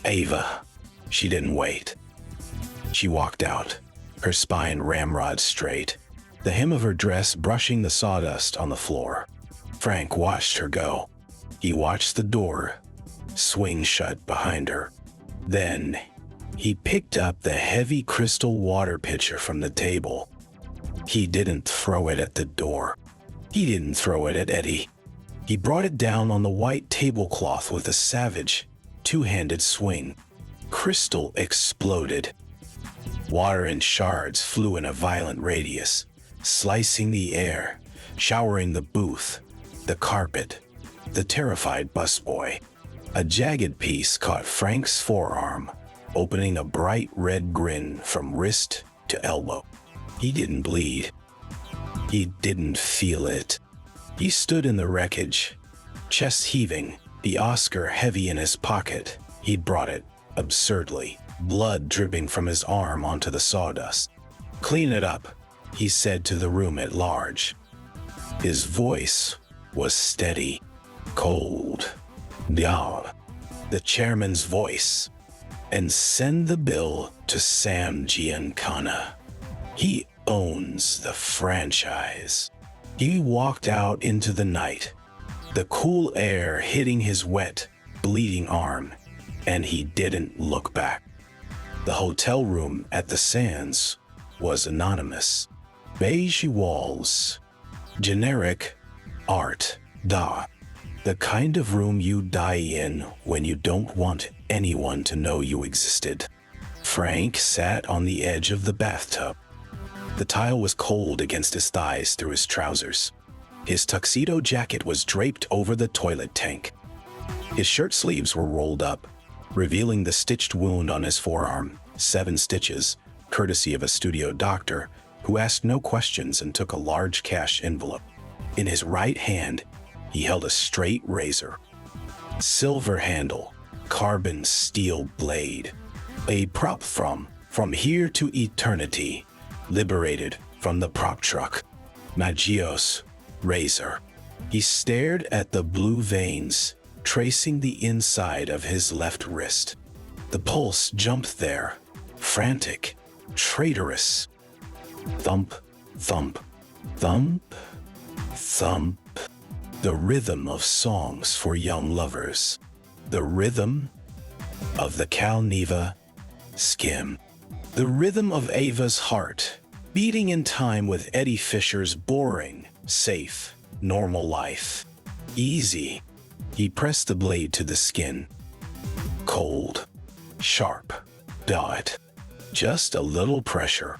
Ava." She didn't wait. She walked out, her spine ramrod straight, the hem of her dress brushing the sawdust on the floor. Frank watched her go. He watched the door swing shut behind her. Then he picked up the heavy crystal water pitcher from the table. He didn't throw it at the door. He didn't throw it at Eddie. He brought it down on the white tablecloth with a savage, two-handed swing. Crystal exploded. Water in shards flew in a violent radius, slicing the air, showering the booth, the carpet, the terrified busboy. A jagged piece caught Frank's forearm, opening a bright red grin from wrist to elbow. He didn't bleed. He didn't feel it. He stood in the wreckage, chest heaving, the Oscar heavy in his pocket. He'd brought it, absurdly, blood dripping from his arm onto the sawdust. "Clean it up," he said to the room at large. His voice was steady, cold. "Yeah," the chairman's voice. "And send the bill to Sam Giancana. He owns the franchise." He walked out into the night, the cool air hitting his wet, bleeding arm, and he didn't look back. The hotel room at the Sands was anonymous. Beige walls, generic art, the kind of room you die in when you don't want anyone to know you existed. Frank sat on the edge of the bathtub. The tile was cold against his thighs through his trousers. His tuxedo jacket was draped over the toilet tank. His shirt sleeves were rolled up, revealing the stitched wound on his forearm, 7 stitches, courtesy of a studio doctor who asked no questions and took a large cash envelope. In his right hand, he held a straight razor. Silver handle, carbon steel blade. A prop from here to eternity, liberated from the prop truck. Magios razor. He stared at the blue veins, tracing the inside of his left wrist. The pulse jumped there, frantic, traitorous. Thump, thump, thump, thump. The rhythm of songs for young lovers. The rhythm of the Calneva skim. The rhythm of Ava's heart, beating in time with Eddie Fisher's boring, safe, normal life. Easy. He pressed the blade to the skin. Cold, sharp, dot. Just a little pressure.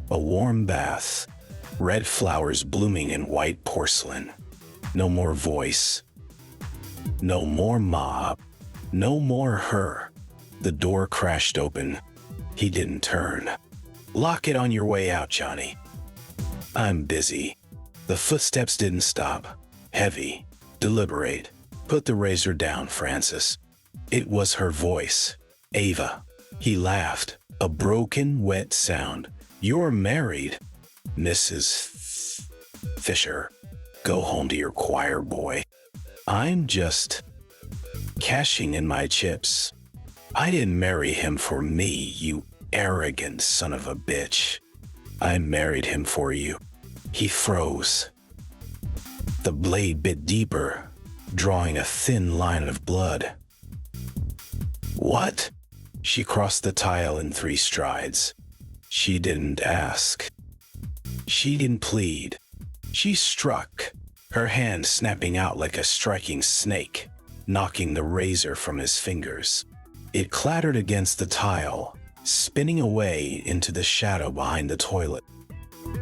A warm bath. Red flowers blooming in white porcelain. No more voice. No more mob. No more her. The door crashed open. He didn't turn. "Lock it on your way out, Johnny." "I'm busy." The footsteps didn't stop. Heavy, deliberate. "Put the razor down, Francis." It was her voice. "Ava." He laughed, a broken, wet sound. "You're married, Mrs. Fisher. Go home to your choir boy. I'm just cashing in my chips. I didn't marry him for me, you arrogant son of a bitch. I married him for you." He froze. The blade bit deeper, drawing a thin line of blood. "What?" She crossed the tile in 3 strides. She didn't ask. She didn't plead. She struck, her hand snapping out like a striking snake, knocking the razor from his fingers. It clattered against the tile, spinning away into the shadow behind the toilet.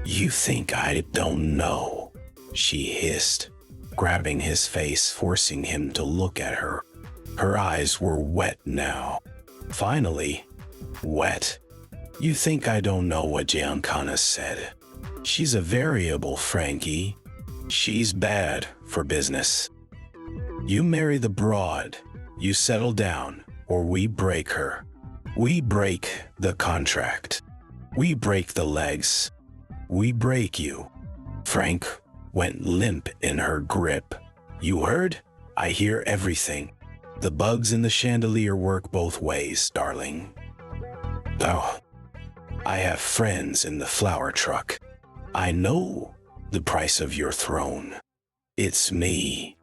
"You think I don't know?" she hissed, grabbing his face, forcing him to look at her. Her eyes were wet now. Finally, wet. "You think I don't know what Giancana said? She's a variable, Frankie. She's bad for business. You marry the broad, you settle down, or we break her. We break the contract. We break the legs. We break you." Frank went limp in her grip. "You heard? I hear everything. The bugs in the chandelier work both ways, darling. Oh, I have friends in the flower truck. I know the price of your throne. It's me.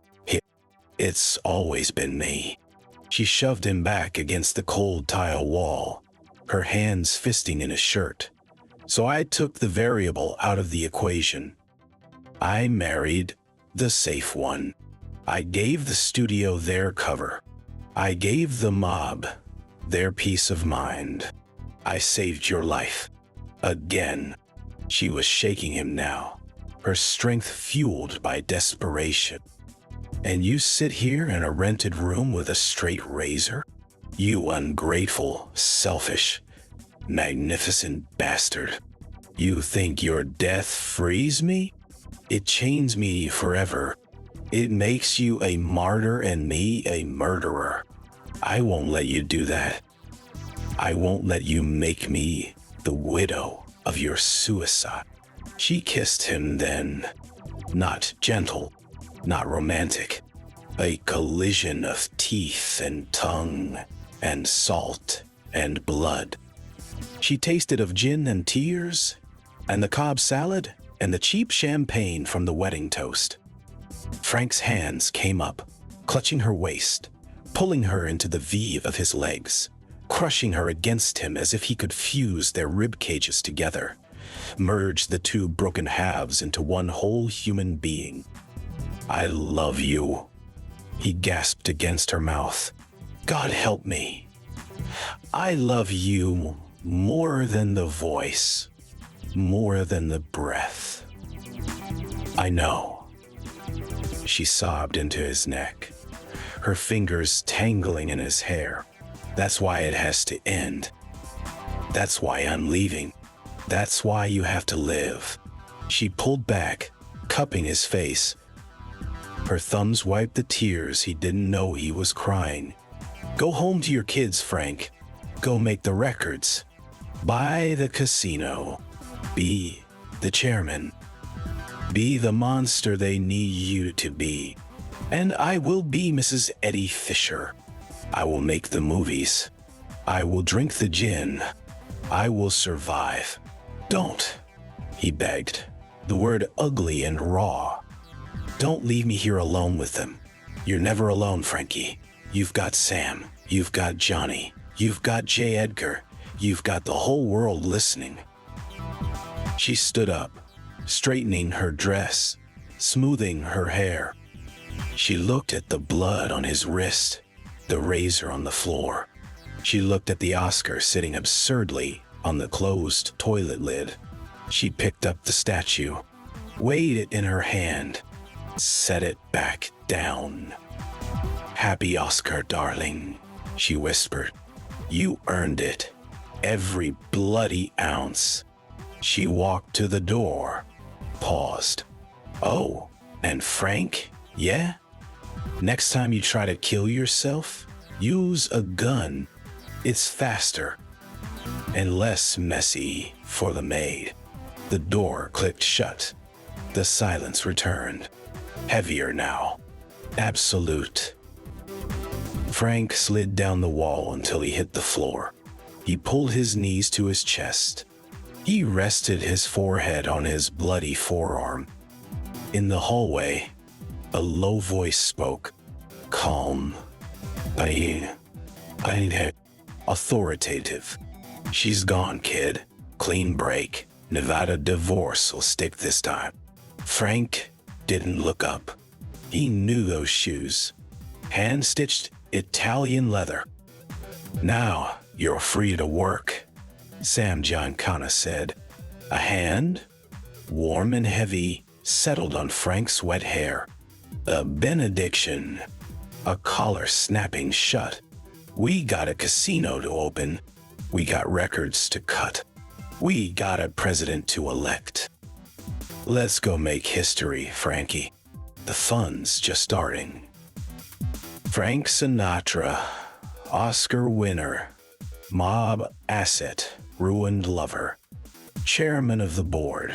It's always been me." She shoved him back against the cold tile wall, her hands fisting in his shirt. "So I took the variable out of the equation. I married the safe one. I gave the studio their cover. I gave the mob their peace of mind. I saved your life. Again." She was shaking him now, her strength fueled by desperation. "And you sit here in a rented room with a straight razor? You ungrateful, selfish, magnificent bastard. You think your death frees me? It chains me forever. It makes you a martyr and me a murderer. I won't let you do that. I won't let you make me the widow of your suicide." She kissed him then, not gentle, not romantic, a collision of teeth and tongue and salt and blood. She tasted of gin and tears and the Cobb salad and the cheap champagne from the wedding toast. Frank's hands came up, clutching her waist, pulling her into the V of his legs, crushing her against him as if he could fuse their rib cages together, merge the two broken halves into one whole human being. "I love you," he gasped against her mouth. "God help me. I love you more than the voice, more than the breath. I know." She sobbed into his neck, her fingers tangling in his hair. "That's why it has to end. That's why I'm leaving. That's why you have to live." She pulled back, cupping his face. Her thumbs wiped the tears he didn't know he was crying. "Go home to your kids, Frank. Go make the records. Buy the casino. Be the chairman. Be the monster they need you to be. And I will be Mrs. Eddie Fisher. I will make the movies. I will drink the gin. I will survive. Don't," he begged, the word ugly and raw. "Don't leave me here alone with them. You're never alone, Frankie. You've got Sam. You've got Johnny. You've got J. Edgar. You've got the whole world listening." She stood up, straightening her dress, smoothing her hair. She looked at the blood on his wrist, the razor on the floor. She looked at the Oscar sitting absurdly on the closed toilet lid. She picked up the statue, weighed it in her hand, set it back down. "Happy Oscar, darling," she whispered. "You earned it. Every bloody ounce." She walked to the door, paused. "Oh, and Frank, yeah? Next time you try to kill yourself, use a gun. It's faster and less messy for the maid." The door clicked shut. The silence returned, heavier now, absolute. Frank slid down the wall until he hit the floor. He pulled his knees to his chest. He rested his forehead on his bloody forearm. In the hallway, a low voice spoke, calm, authoritative. "She's gone, kid. Clean break. Nevada divorce will stick this time." Frank didn't look up. He knew those shoes. Hand-stitched Italian leather. "Now you're free to work," Sam Giancana said. A hand, warm and heavy, settled on Frank's wet hair. A benediction. A collar snapping shut. "We got a casino to open. We got records to cut. We got a president to elect. Let's go make history, Frankie. The fun's just starting." Frank Sinatra, Oscar winner, mob asset, ruined lover, chairman of the board,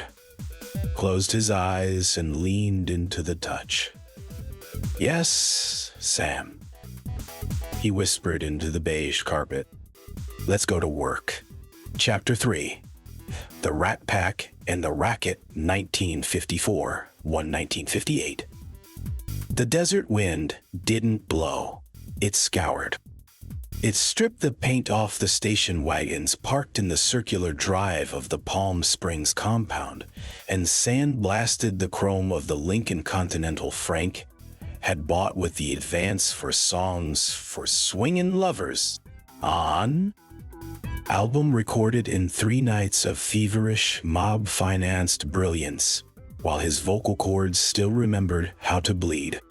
closed his eyes and leaned into the touch. "Yes, Sam," he whispered into the beige carpet. "Let's go to work." Chapter 3. The Rat Pack and the Racket, 1954-1958. The desert wind didn't blow. It scoured. It stripped the paint off the station wagons parked in the circular drive of the Palm Springs compound and sandblasted the chrome of the Lincoln Continental Frank had bought with the advance for songs for swingin' lovers on album recorded in 3 nights of feverish, mob-financed brilliance, while his vocal cords still remembered how to bleed.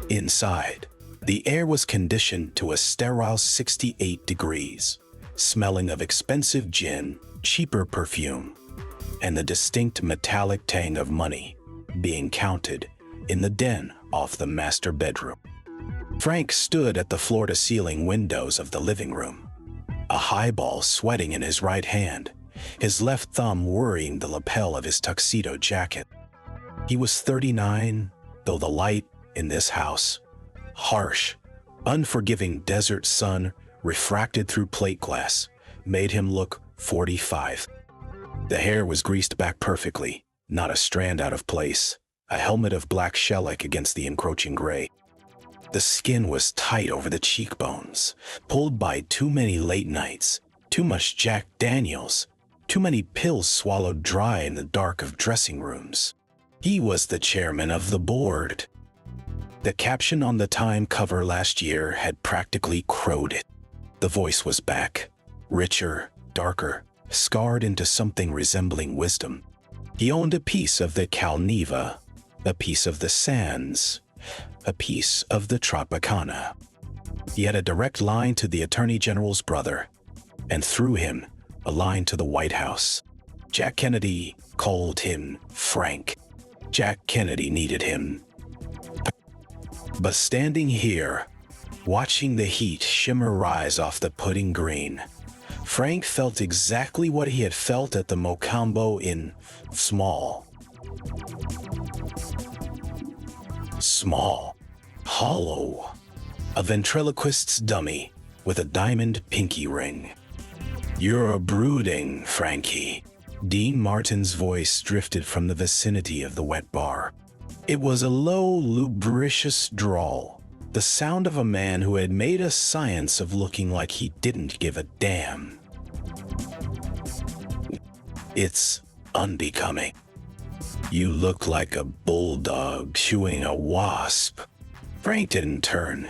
Inside, the air was conditioned to a sterile 68 degrees, smelling of expensive gin, cheaper perfume, and the distinct metallic tang of money being counted in the den off the master bedroom. Frank stood at the floor-to-ceiling windows of the living room, a highball sweating in his right hand, his left thumb worrying the lapel of his tuxedo jacket. He was 39, though the light in this house, harsh, unforgiving desert sun refracted through plate glass, made him look 45. The hair was greased back perfectly, not a strand out of place, a helmet of black shellac against the encroaching gray. The skin was tight over the cheekbones, pulled by too many late nights, too much Jack Daniels, too many pills swallowed dry in the dark of dressing rooms. He was the chairman of the board. The caption on the Time cover last year had practically crowed it. The voice was back, richer, darker, scarred into something resembling wisdom. He owned a piece of the Calneva, a piece of the Sands, a piece of the Tropicana. He had a direct line to the Attorney General's brother, and through him, a line to the White House. Jack Kennedy called him Frank. Jack Kennedy needed him. But standing here, watching the heat shimmer rise off the pudding green, Frank felt exactly what he had felt at the Mocambo in small, hollow, a ventriloquist's dummy with a diamond pinky ring. "You're a brooding, Frankie." Dean Martin's voice drifted from the vicinity of the wet bar. It was a low, lubricious drawl, the sound of a man who had made a science of looking like he didn't give a damn. "It's unbecoming. You look like a bulldog chewing a wasp." Frank didn't turn.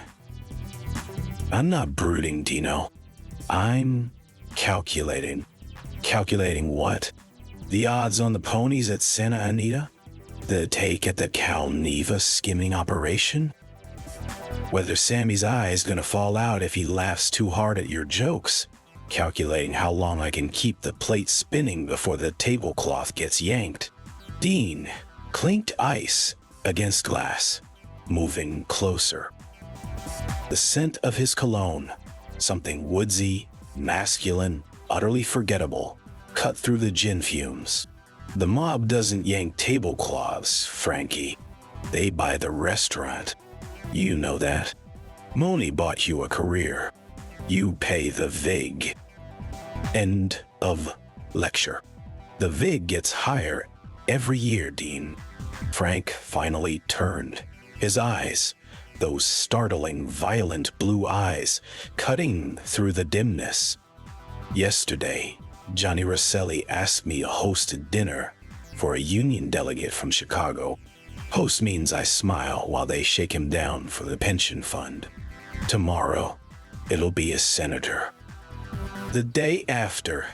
"I'm not brooding, Dino. I'm calculating." "Calculating what? The odds on the ponies at Santa Anita? The take at the Calneva skimming operation? Whether Sammy's eye is gonna fall out if he laughs too hard at your jokes? Calculating how long I can keep the plate spinning before the tablecloth gets yanked." Dean clinked ice against glass, moving closer. The scent of his cologne, something woodsy, masculine, utterly forgettable, cut through the gin fumes. "The mob doesn't yank tablecloths, Frankie. They buy the restaurant. You know that. Moni bought you a career. You pay the vig." End of lecture. The vig gets higher every year, Dean. Frank finally turned. His eyes, those startling, violent blue eyes, cutting through the dimness. "Yesterday, Johnny Rosselli asked me to host a dinner for a union delegate from Chicago. Host means I smile while they shake him down for the pension fund. Tomorrow, it'll be a senator. The day after,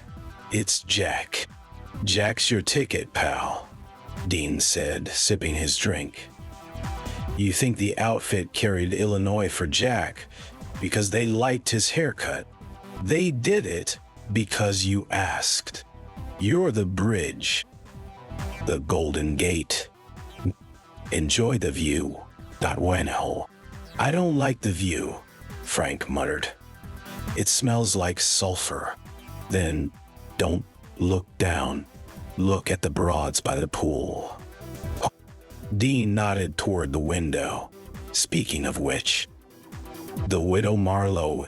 it's Jack. Jack's your ticket, pal, Dean said, sipping his drink. You think the outfit carried Illinois for Jack because they liked his haircut. They did it because you asked. You're the bridge, the Golden Gate. Enjoy the view. Bueno. I don't like the view, Frank muttered. It smells like sulfur. Then don't look down. Look at the broads by the pool. Dean nodded toward the window. Speaking of which, the widow Marlowe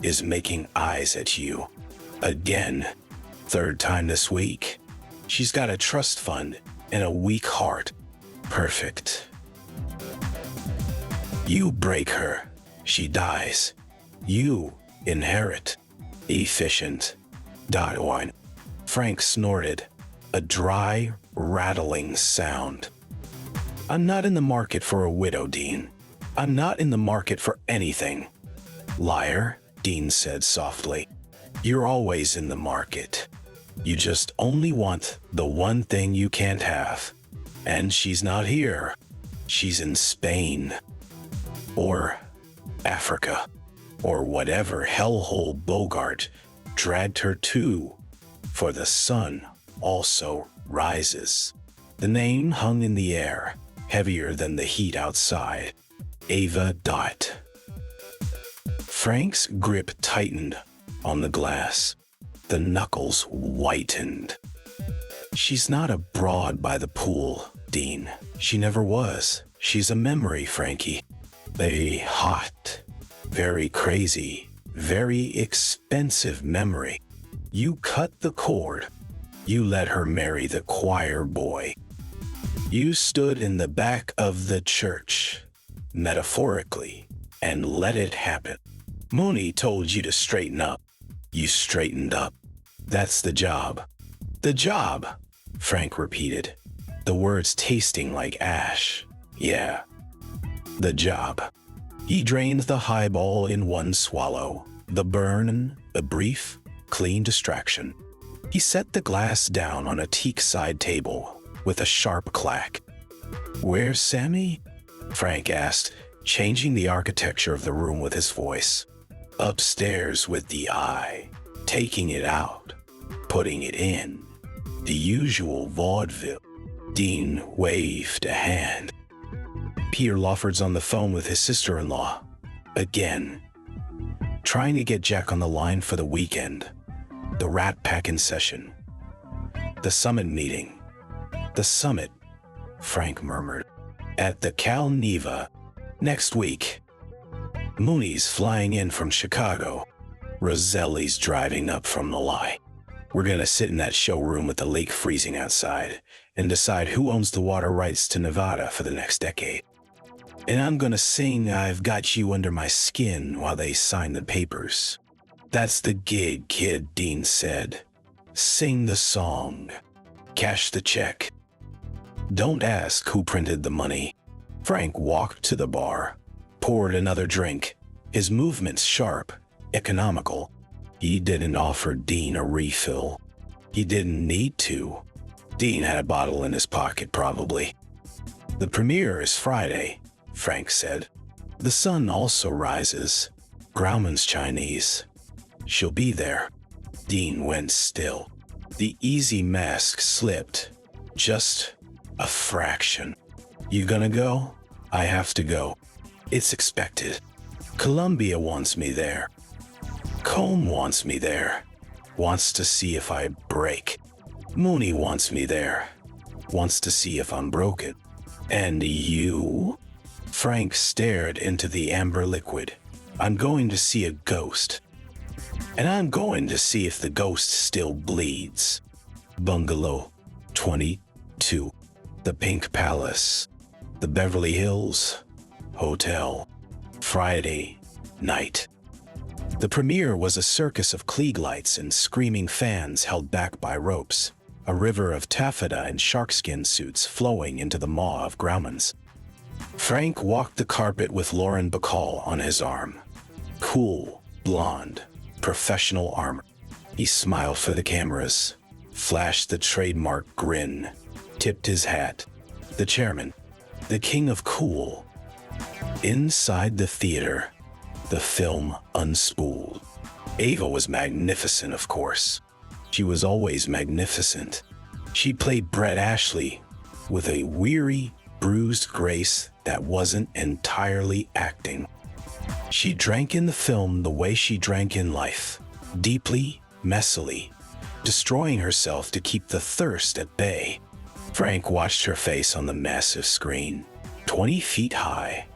is making eyes at you. Again. Third time this week. She's got a trust fund and a weak heart. Perfect. You break her. She dies. You inherit. Efficient. One. Frank snorted. A dry, rattling sound. I'm not in the market for a widow, Dean. I'm not in the market for anything. Liar, Dean said softly. You're always in the market. You just only want the one thing you can't have. And she's not here. She's in Spain. Or Africa. Or whatever hellhole Bogart dragged her to. For the sun also rises. The name hung in the air, heavier than the heat outside. Ava Dot. Frank's grip tightened on the glass. The knuckles whitened. She's not a broad by the pool, Dean. She never was. She's a memory, Frankie. A hot, very crazy, very expensive memory. You cut the cord. You let her marry the choir boy. You stood in the back of the church, metaphorically, and let it happen. Mooney told you to straighten up. You straightened up. That's the job. The job, Frank repeated, the words tasting like ash. Yeah, the job. He drained the highball in one swallow, the burn a brief, clean distraction. He set the glass down on a teak side table with a sharp clack. Where's Sammy? Frank asked, changing the architecture of the room with his voice. Upstairs with the eye, taking it out, putting it in. The usual vaudeville. Dean waved a hand. Peter Lawford's on the phone with his sister-in-law. Again. Trying to get Jack on the line for the weekend. The Rat Pack in session. The summit meeting. The summit, Frank murmured. At the Cal Neva. Next week. Mooney's flying in from Chicago. Roselli's driving up from the lie. We're gonna sit in that showroom with the lake freezing outside and decide who owns the water rights to Nevada for the next decade. And I'm gonna sing I've Got You Under My Skin while they sign the papers. That's the gig, kid, Dean said. Sing the song. Cash the check. Don't ask who printed the money. Frank walked to the bar, poured another drink, his movements sharp, economical. He didn't offer Dean a refill. He didn't need to. Dean had a bottle in his pocket, probably. The premiere is Friday, Frank said. The sun also rises. Grauman's Chinese. She'll be there. Dean went still. The easy mask slipped. Just a fraction. You gonna go? I have to go. It's expected. Columbia wants me there. Combe wants me there. Wants to see if I break. Mooney wants me there. Wants to see if I'm broken. And you? Frank stared into the amber liquid. I'm going to see a ghost. And I'm going to see if the ghost still bleeds. Bungalow 22. The Pink Palace. The Beverly Hills Hotel. Friday night. The premiere was a circus of Klieg lights and screaming fans held back by ropes. a river of taffeta and sharkskin suits flowing into the maw of Grauman's. Frank walked the carpet with Lauren Bacall on his arm. Cool, blonde, professional armor. He smiled for the cameras, flashed the trademark grin, tipped his hat. The chairman, the king of cool. Inside the theater, the film unspooled. Ava was magnificent, of course. She was always magnificent. She played Brett Ashley with a weary, bruised grace that wasn't entirely acting. She drank in the film the way she drank in life, deeply, messily, destroying herself to keep the thirst at bay. Frank watched her face on the massive screen, 20 feet high,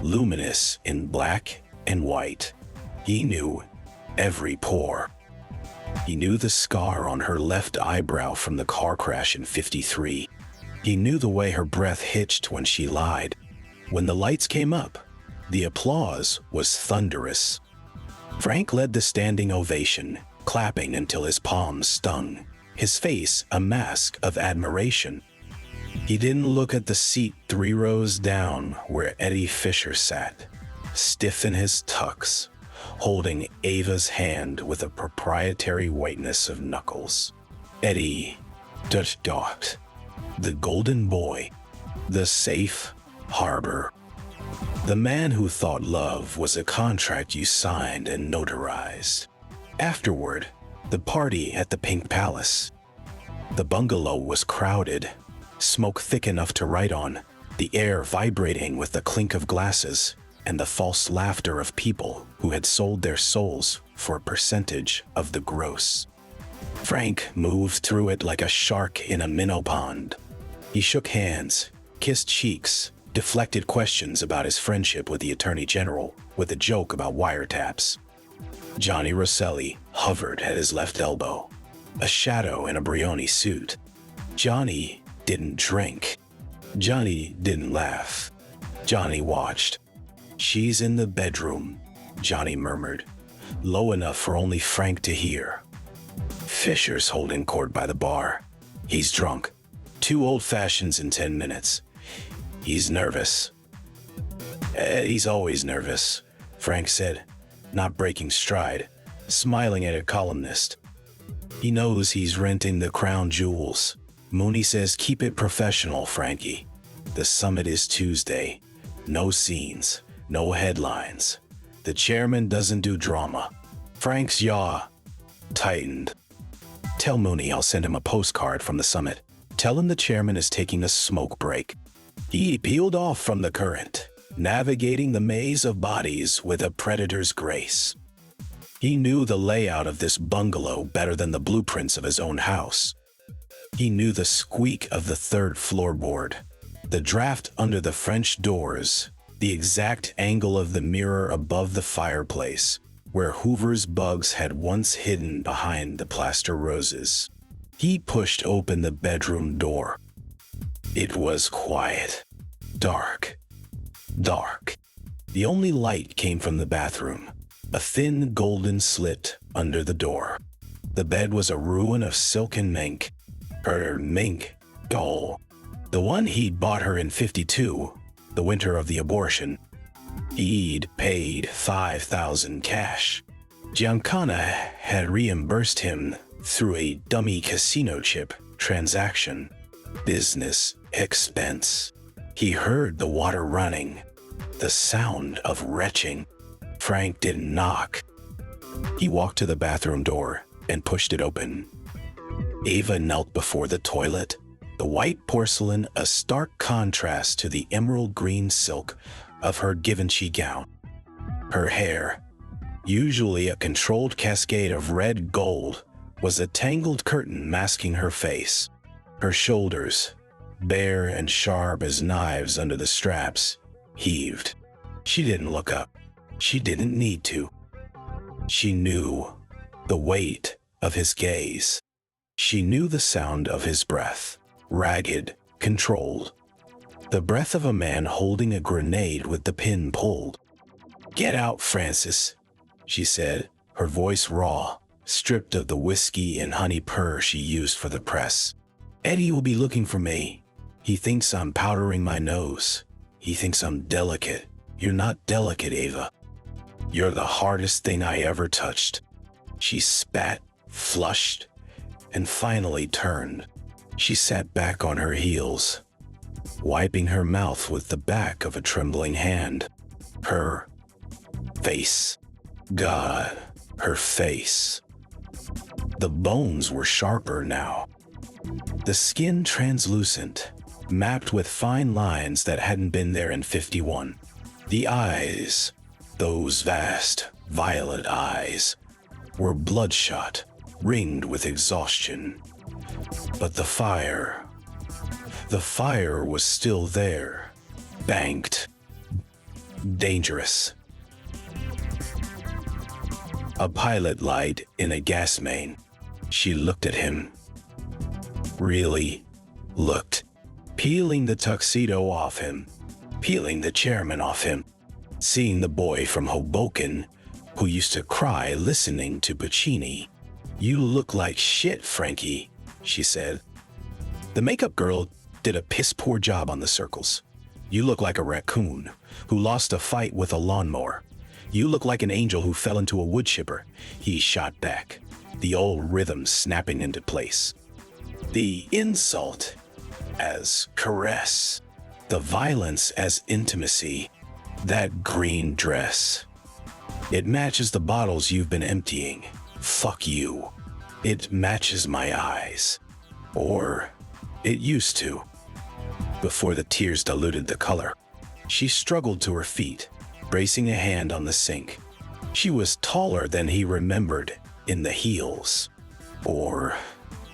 luminous in black and white. He knew every pore. He knew the scar on her left eyebrow from the car crash in '53. He knew the way her breath hitched when she lied. When the lights came up, the applause was thunderous. Frank led the standing ovation, clapping until his palms stung, his face a mask of admiration. He didn't look at the seat 3 rows down where Eddie Fisher sat, stiff in his tux, holding Ava's hand with a proprietary whiteness of knuckles. Eddie, Dot, the golden boy, the safe harbor. The man who thought love was a contract you signed and notarized. Afterward, the party at the Pink Palace. The bungalow was crowded, smoke thick enough to write on, the air vibrating with the clink of glasses and the false laughter of people who had sold their souls for a percentage of the gross. Frank moved through it like a shark in a minnow pond. He shook hands, kissed cheeks, deflected questions about his friendship with the Attorney General with a joke about wiretaps. Johnny Rosselli hovered at his left elbow, a shadow in a Brioni suit. Johnny didn't drink. Johnny didn't laugh. Johnny watched. "She's in the bedroom," Johnny murmured, low enough for only Frank to hear. "Fisher's holding court by the bar. He's drunk. 2 old fashions in 10 minutes. He's nervous." "He's always nervous," Frank said, not breaking stride, smiling at a columnist. "He knows he's renting the crown jewels. Mooney says keep it professional, Frankie. The summit is Tuesday. No scenes, no headlines. The chairman doesn't do drama." Frank's jaw tightened. "Tell Mooney I'll send him a postcard from the summit. Tell him the chairman is taking a smoke break." He peeled off from the current, navigating the maze of bodies with a predator's grace. He knew the layout of this bungalow better than the blueprints of his own house. He knew the squeak of the 3rd floorboard, the draft under the French doors, the exact angle of the mirror above the fireplace, where Hoover's bugs had once hidden behind the plaster roses. He pushed open the bedroom door. It was quiet, dark. The only light came from the bathroom, a thin golden slit under the door. The bed was a ruin of silken mink. Her mink doll. The one he'd bought her in '52, the winter of the abortion. He'd paid $5,000 cash. Giancana had reimbursed him through a dummy casino chip transaction. Business expense. He heard the water running, the sound of retching. Frank didn't knock. He walked to the bathroom door and pushed it open. Ava knelt before the toilet, the white porcelain a stark contrast to the emerald green silk of her Givenchy gown. Her hair, usually a controlled cascade of red gold, was a tangled curtain masking her face. Her shoulders, bare and sharp as knives under the straps, heaved. She didn't look up. She didn't need to. She knew the weight of his gaze. She knew the sound of his breath, ragged, controlled. The breath of a man holding a grenade with the pin pulled. "Get out, Francis," she said, her voice raw, stripped of the whiskey and honey purr she used for the press. Eddie will be looking for me. He thinks I'm powdering my nose. He thinks I'm delicate. You're not delicate, Ava. You're the hardest thing I ever touched. She spat, flushed, and finally turned. She sat back on her heels, wiping her mouth with the back of a trembling hand. Her face. God, her face. The bones were sharper now. The skin translucent, mapped with fine lines that hadn't been there in 51. The eyes, those vast, violet eyes, were bloodshot, ringed with exhaustion. But the fire was still there, banked, dangerous. A pilot light in a gas main. She looked at him. Really looked. Peeling the tuxedo off him, peeling the chairman off him, seeing the boy from Hoboken who used to cry listening to Puccini. You look like shit, Frankie, she said. The makeup girl did a piss-poor job on the circles. You look like a raccoon who lost a fight with a lawnmower. You look like an angel who fell into a wood chipper. He shot back, the old rhythm snapping into place. The insult as caress, the violence as intimacy. That green dress. It matches the bottles you've been emptying. Fuck you. It matches my eyes. Or it used to. Before the tears diluted the color. She struggled to her feet, bracing a hand on the sink. She was taller than he remembered in the heels. Or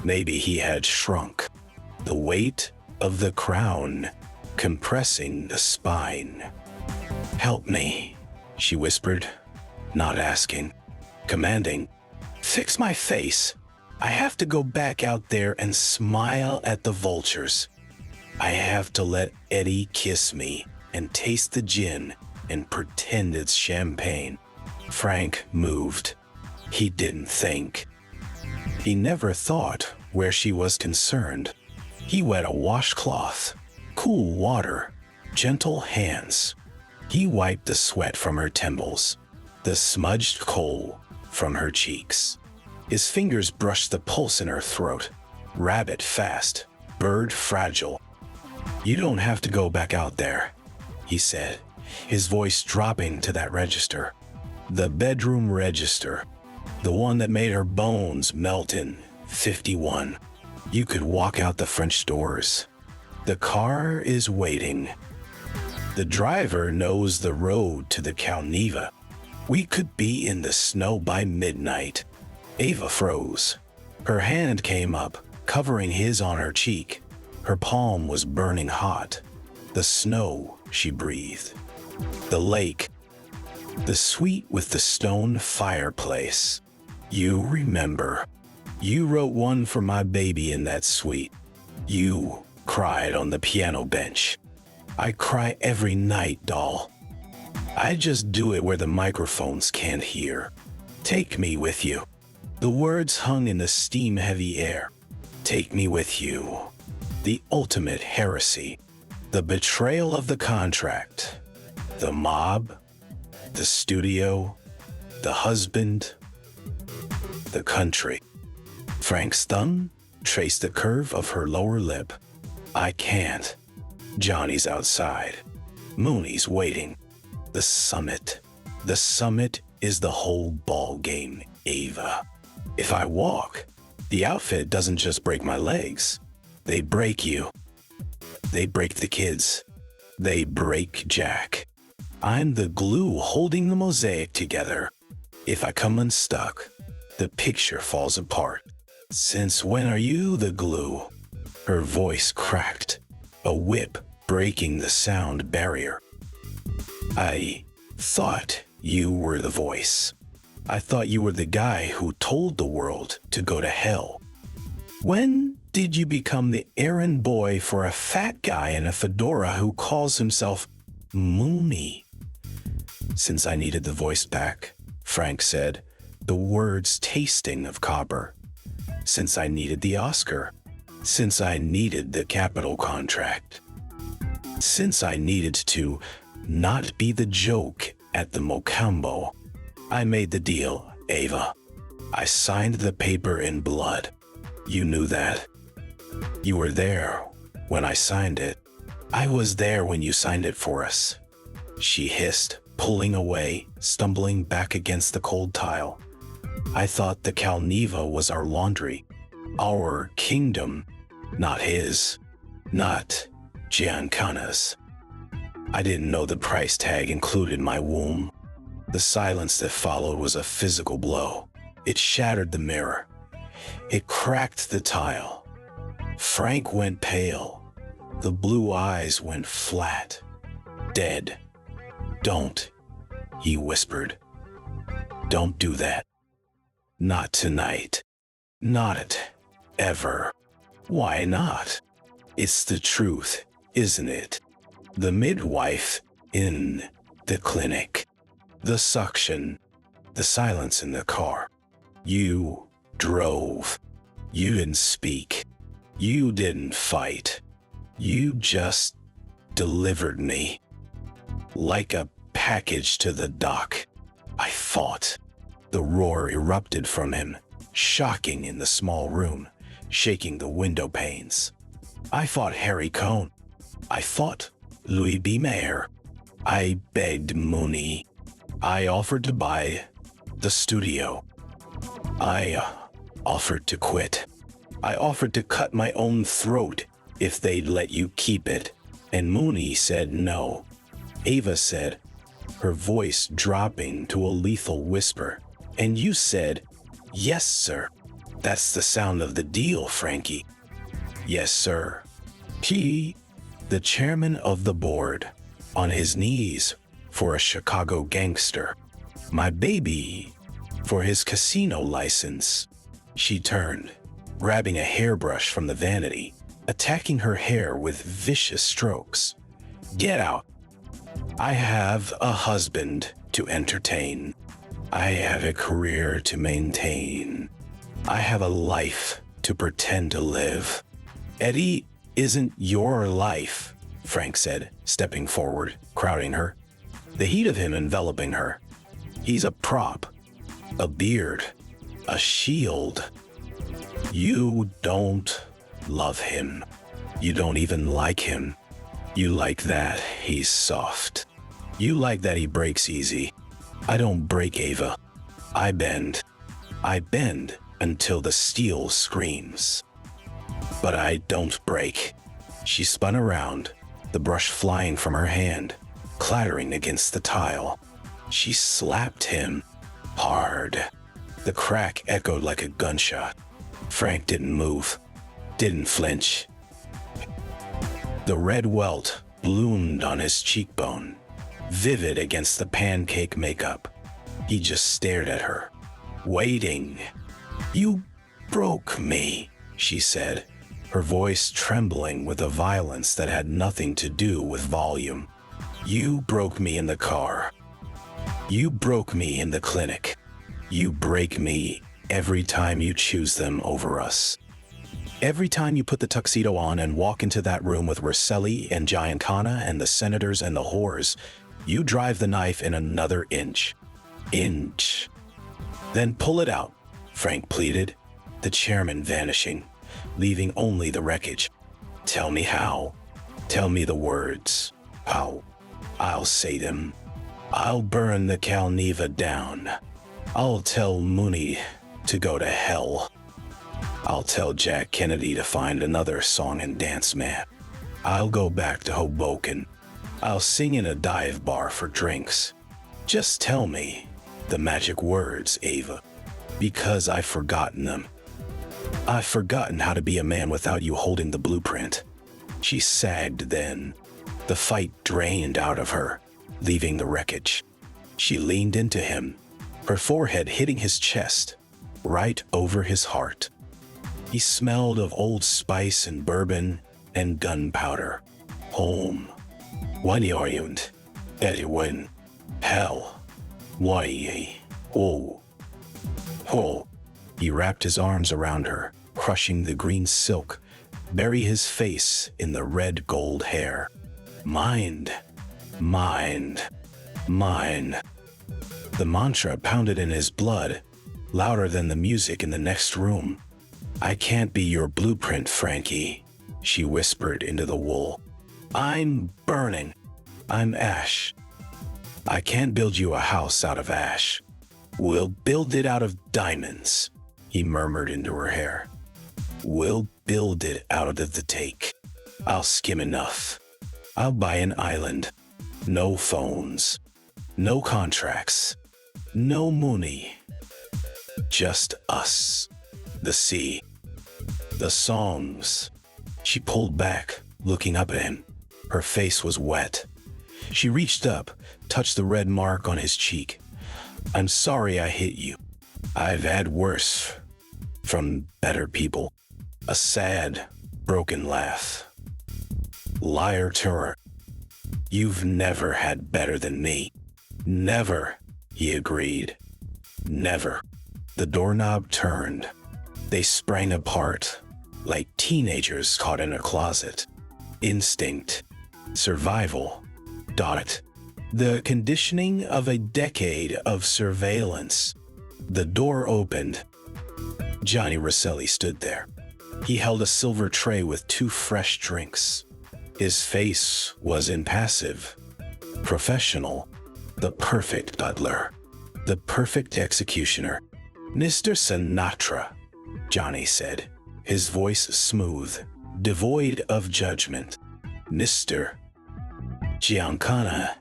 maybe he had shrunk. The weight of the crown compressing the spine. Help me, she whispered, not asking, commanding. Fix my face. I have to go back out there and smile at the vultures. I have to let Eddie kiss me and taste the gin and pretend it's champagne. Frank moved. He didn't think. He never thought where she was concerned. He wet a washcloth, cool water, gentle hands. He wiped the sweat from her temples, the smudged coal from her cheeks. His fingers brushed the pulse in her throat, rabbit fast, bird fragile. You don't have to go back out there, he said, his voice dropping to that register. The bedroom register, the one that made her bones melt in 51. You could walk out the French doors. The car is waiting. The driver knows the road to the Calneva. We could be in the snow by midnight. Ava froze. Her hand came up, covering his on her cheek. Her palm was burning hot. The snow, she breathed. The lake. The suite with the stone fireplace. You remember. You wrote one for my baby in that suite. You cried on the piano bench. I cry every night, doll. I just do it where the microphones can't hear. Take me with you. The words hung in the steam-heavy air. Take me with you. The ultimate heresy. The betrayal of the contract. The mob. The studio. The husband. The country. Frank's thumb traced the curve of her lower lip. I can't. Johnny's outside. Mooney's waiting. The summit. The summit is the whole ball game, Ava. If I walk, the outfit doesn't just break my legs. They break you. They break the kids. They break Jack. I'm the glue holding the mosaic together. If I come unstuck, the picture falls apart. Since when are you the glue? Her voice cracked, a whip breaking the sound barrier. I thought you were the voice. I thought you were the guy who told the world to go to hell. When did you become the errand boy for a fat guy in a fedora who calls himself Mooney? Since I needed the voice back, Frank said, the words tasting of copper. Since I needed the Oscar. Since I needed the capital contract. Since I needed to not be the joke at the Mocambo. I made the deal, Ava. I signed the paper in blood. You knew that. You were there when I signed it. I was there when you signed it for us. She hissed, pulling away, stumbling back against the cold tile. I thought the Calneva was our laundry, our kingdom, not his, not Giancana's. I didn't know the price tag included my womb. The silence that followed was a physical blow. It shattered the mirror. It cracked the tile. Frank went pale. The blue eyes went flat. Dead. Don't, he whispered. Don't do that. Not tonight. Not ever. Why not? It's the truth, isn't it? The midwife in the clinic. The suction. The silence in the car. You drove. You didn't speak. You didn't fight. You just delivered me. Like a package to the dock. I fought. The roar erupted from him, shocking in the small room, shaking the window panes. I fought Harry Cohn. I fought Louis B. Mayer. I begged Mooney. I offered to buy the studio. I offered to quit. I offered to cut my own throat if they'd let you keep it. And Mooney said no. Ava said, her voice dropping to a lethal whisper. And you said, yes, sir. That's the sound of the deal, Frankie. Yes, sir. He, the chairman of the board, on his knees for a Chicago gangster. My baby, for his casino license. She turned, grabbing a hairbrush from the vanity, attacking her hair with vicious strokes. Get out. I have a husband to entertain. I have a career to maintain. I have a life to pretend to live. Eddie isn't your life, Frank said, stepping forward, crowding her. The heat of him enveloping her. He's a prop, a beard, a shield. You don't love him. You don't even like him. You like that he's soft. You like that he breaks easy. I don't break, Ava. I bend. I bend until the steel screams. But I don't break. She spun around, the brush flying from her hand, clattering against the tile. She slapped him hard. The crack echoed like a gunshot. Frank didn't move, didn't flinch. The red welt bloomed on his cheekbone, vivid against the pancake makeup. He just stared at her, waiting. You broke me, she said, her voice trembling with a violence that had nothing to do with volume. You broke me in the car. You broke me in the clinic. You break me every time you choose them over us. Every time you put the tuxedo on and walk into that room with Rosselli and Giancana and the senators and the whores, you drive the knife in another inch. Inch. Then pull it out, Frank pleaded, the chairman vanishing, leaving only the wreckage. Tell me how. Tell me the words. How? I'll say them. I'll burn the Calneva down. I'll tell Mooney to go to hell. I'll tell Jack Kennedy to find another song and dance man. I'll go back to Hoboken. I'll sing in a dive bar for drinks. Just tell me the magic words, Ava, because I've forgotten them. I've forgotten how to be a man without you holding the blueprint. She sagged then. The fight drained out of her, leaving the wreckage. She leaned into him, her forehead hitting his chest, right over his heart. He smelled of Old Spice and bourbon and gunpowder. Home. Waniorjund. Edwin. Hell. Wai. Oh. Oh, he wrapped his arms around her, crushing the green silk, bury his face in the red gold hair. Mind, mind, mine. The mantra pounded in his blood, louder than the music in the next room. I can't be your blueprint, Frankie, she whispered into the wool. I'm burning. I'm ash. I can't build you a house out of ash. We'll build it out of diamonds, he murmured into her hair. We'll build it out of the take. I'll skim enough. I'll buy an island. No phones. No contracts. No money. Just us. The sea. The songs. She pulled back, looking up at him. Her face was wet. She reached up, touched the red mark on his cheek. I'm sorry I hit you. I've had worse. From better people. A sad, broken laugh. Liar to her. You've never had better than me. Never, he agreed. Never. The doorknob turned. They sprang apart, like teenagers caught in a closet. Instinct. Survival. Dot. The conditioning of a decade of surveillance. The door opened. Johnny Rosselli stood there. He held a silver tray with 2 fresh drinks. His face was impassive, professional, the perfect butler, the perfect executioner. Mr. Sinatra, Johnny said, his voice smooth, devoid of judgment. Mr. Giancana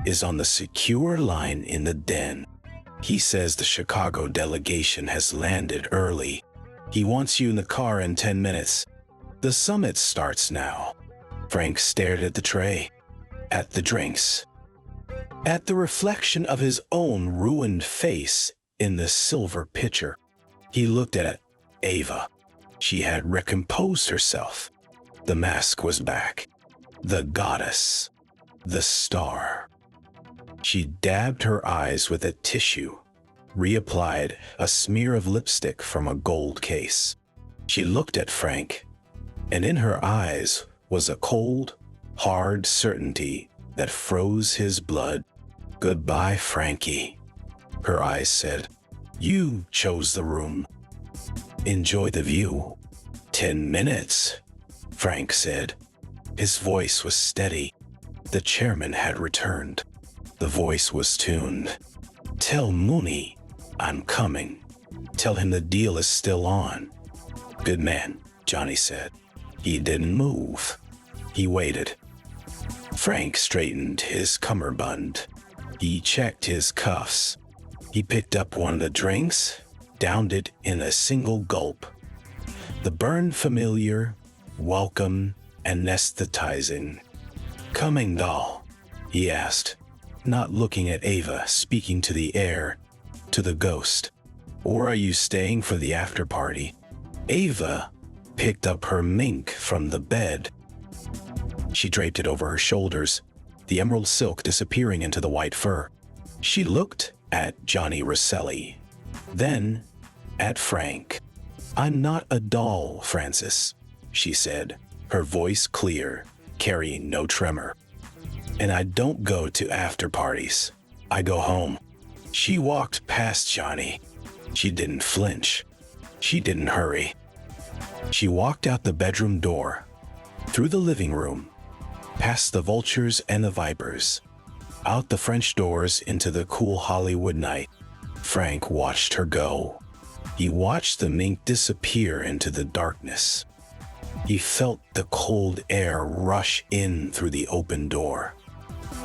is on the secure line in the den. He says the Chicago delegation has landed early. He wants you in the car in 10 minutes. The summit starts now. Frank stared at the tray, at the drinks, at the reflection of his own ruined face in the silver pitcher. He looked at Ava. She had recomposed herself. The mask was back. The goddess. The star. She dabbed her eyes with a tissue, reapplied a smear of lipstick from a gold case. She looked at Frank, and in her eyes was a cold, hard certainty that froze his blood. Goodbye, Frankie, her eyes said. You chose the room. Enjoy the view. 10 minutes, Frank said. His voice was steady. The chairman had returned. The voice was tuned. Tell Mooney I'm coming. Tell him the deal is still on. Good man, Johnny said. He didn't move. He waited. Frank straightened his cummerbund. He checked his cuffs. He picked up one of the drinks, downed it in a single gulp. The burn familiar, welcome, anesthetizing. Coming, doll? He asked, not looking at Ava, speaking to the air, to the ghost. Or are you staying for the after party? Ava picked up her mink from the bed. She draped it over her shoulders, the emerald silk disappearing into the white fur. She looked at Johnny Rosselli, then at Frank. I'm not a doll, Francis, she said, her voice clear, carrying no tremor. And I don't go to after parties. I go home. She walked past Johnny. She didn't flinch. She didn't hurry. She walked out the bedroom door, through the living room, past the vultures and the vipers, out the French doors into the cool Hollywood night. Frank watched her go. He watched the mink disappear into the darkness. He felt the cold air rush in through the open door,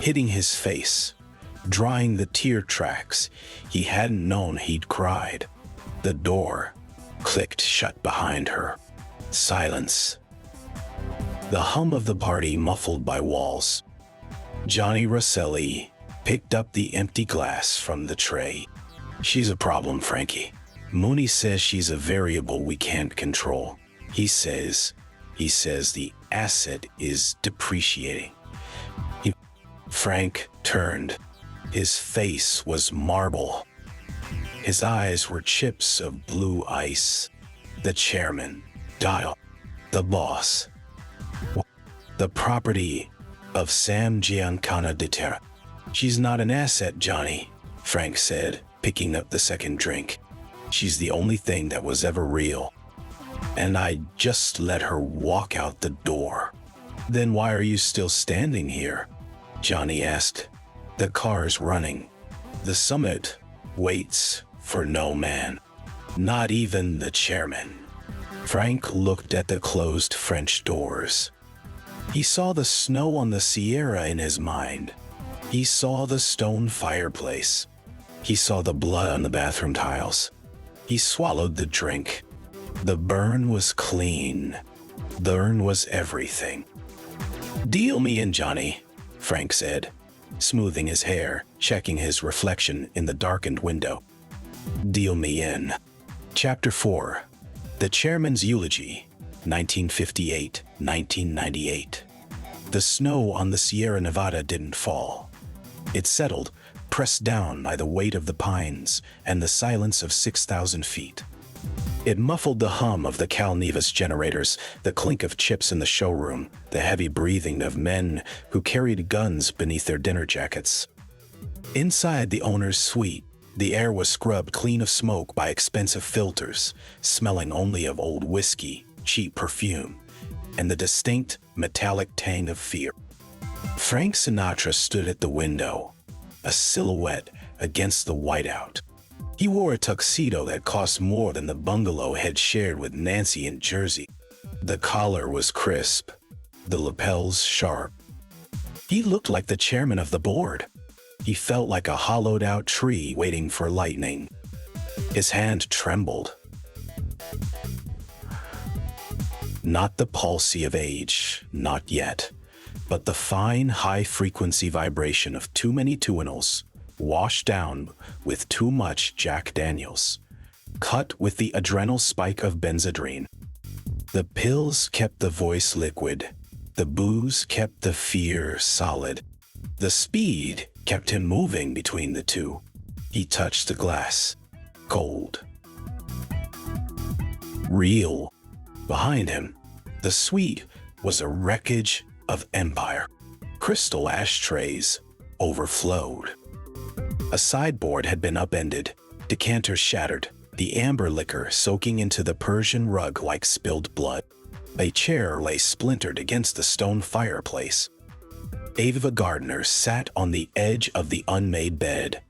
hitting his face, drying the tear tracks he hadn't known he'd cried. The door clicked shut behind her. Silence. The hum of the party muffled by walls. Johnny Rosselli picked up the empty glass from the tray. She's a problem, Frankie. Mooney says she's a variable we can't control. He says the asset is depreciating. Frank turned. His face was marble. His eyes were chips of blue ice. The chairman, Dial, the boss. The property of Sam Giancana de Terra. She's not an asset, Johnny, Frank said, picking up the second drink. She's the only thing that was ever real. And I just let her walk out the door. Then why are you still standing here? Johnny asked. The car's running. The summit waits for no man, not even the chairman. Frank looked at the closed French doors. He saw the snow on the Sierra in his mind. He saw the stone fireplace. He saw the blood on the bathroom tiles. He swallowed the drink. The burn was clean. The urn was everything. Deal me in, Johnny, Frank said, smoothing his hair, checking his reflection in the darkened window. Deal me in. Chapter 4. The Chairman's Eulogy, 1958-1998. The snow on the Sierra Nevada didn't fall. It settled, pressed down by the weight of the pines and the silence of 6,000 feet. It muffled the hum of the Cal Nevis generators, the clink of chips in the showroom, the heavy breathing of men who carried guns beneath their dinner jackets. Inside the owner's suite, the air was scrubbed clean of smoke by expensive filters, smelling only of old whiskey, cheap perfume, and the distinct metallic tang of fear. Frank Sinatra stood at the window, a silhouette against the whiteout. He wore a tuxedo that cost more than the bungalow had shared with Nancy in Jersey. The collar was crisp, the lapels sharp. He looked like the chairman of the board. He felt like a hollowed-out tree waiting for lightning. His hand trembled. Not the palsy of age, not yet, but the fine, high-frequency vibration of too many tuinals, washed down with too much Jack Daniels, cut with the adrenal spike of benzedrine. The pills kept the voice liquid. The booze kept the fear solid. The speed kept him moving between the two. He touched the glass. Cold. Real. Behind him, the suite was a wreckage of empire. Crystal ashtrays overflowed. A sideboard had been upended, decanters shattered, the amber liquor soaking into the Persian rug like spilled blood. A chair lay splintered against the stone fireplace. Ava Gardner sat on the edge of the unmade bed,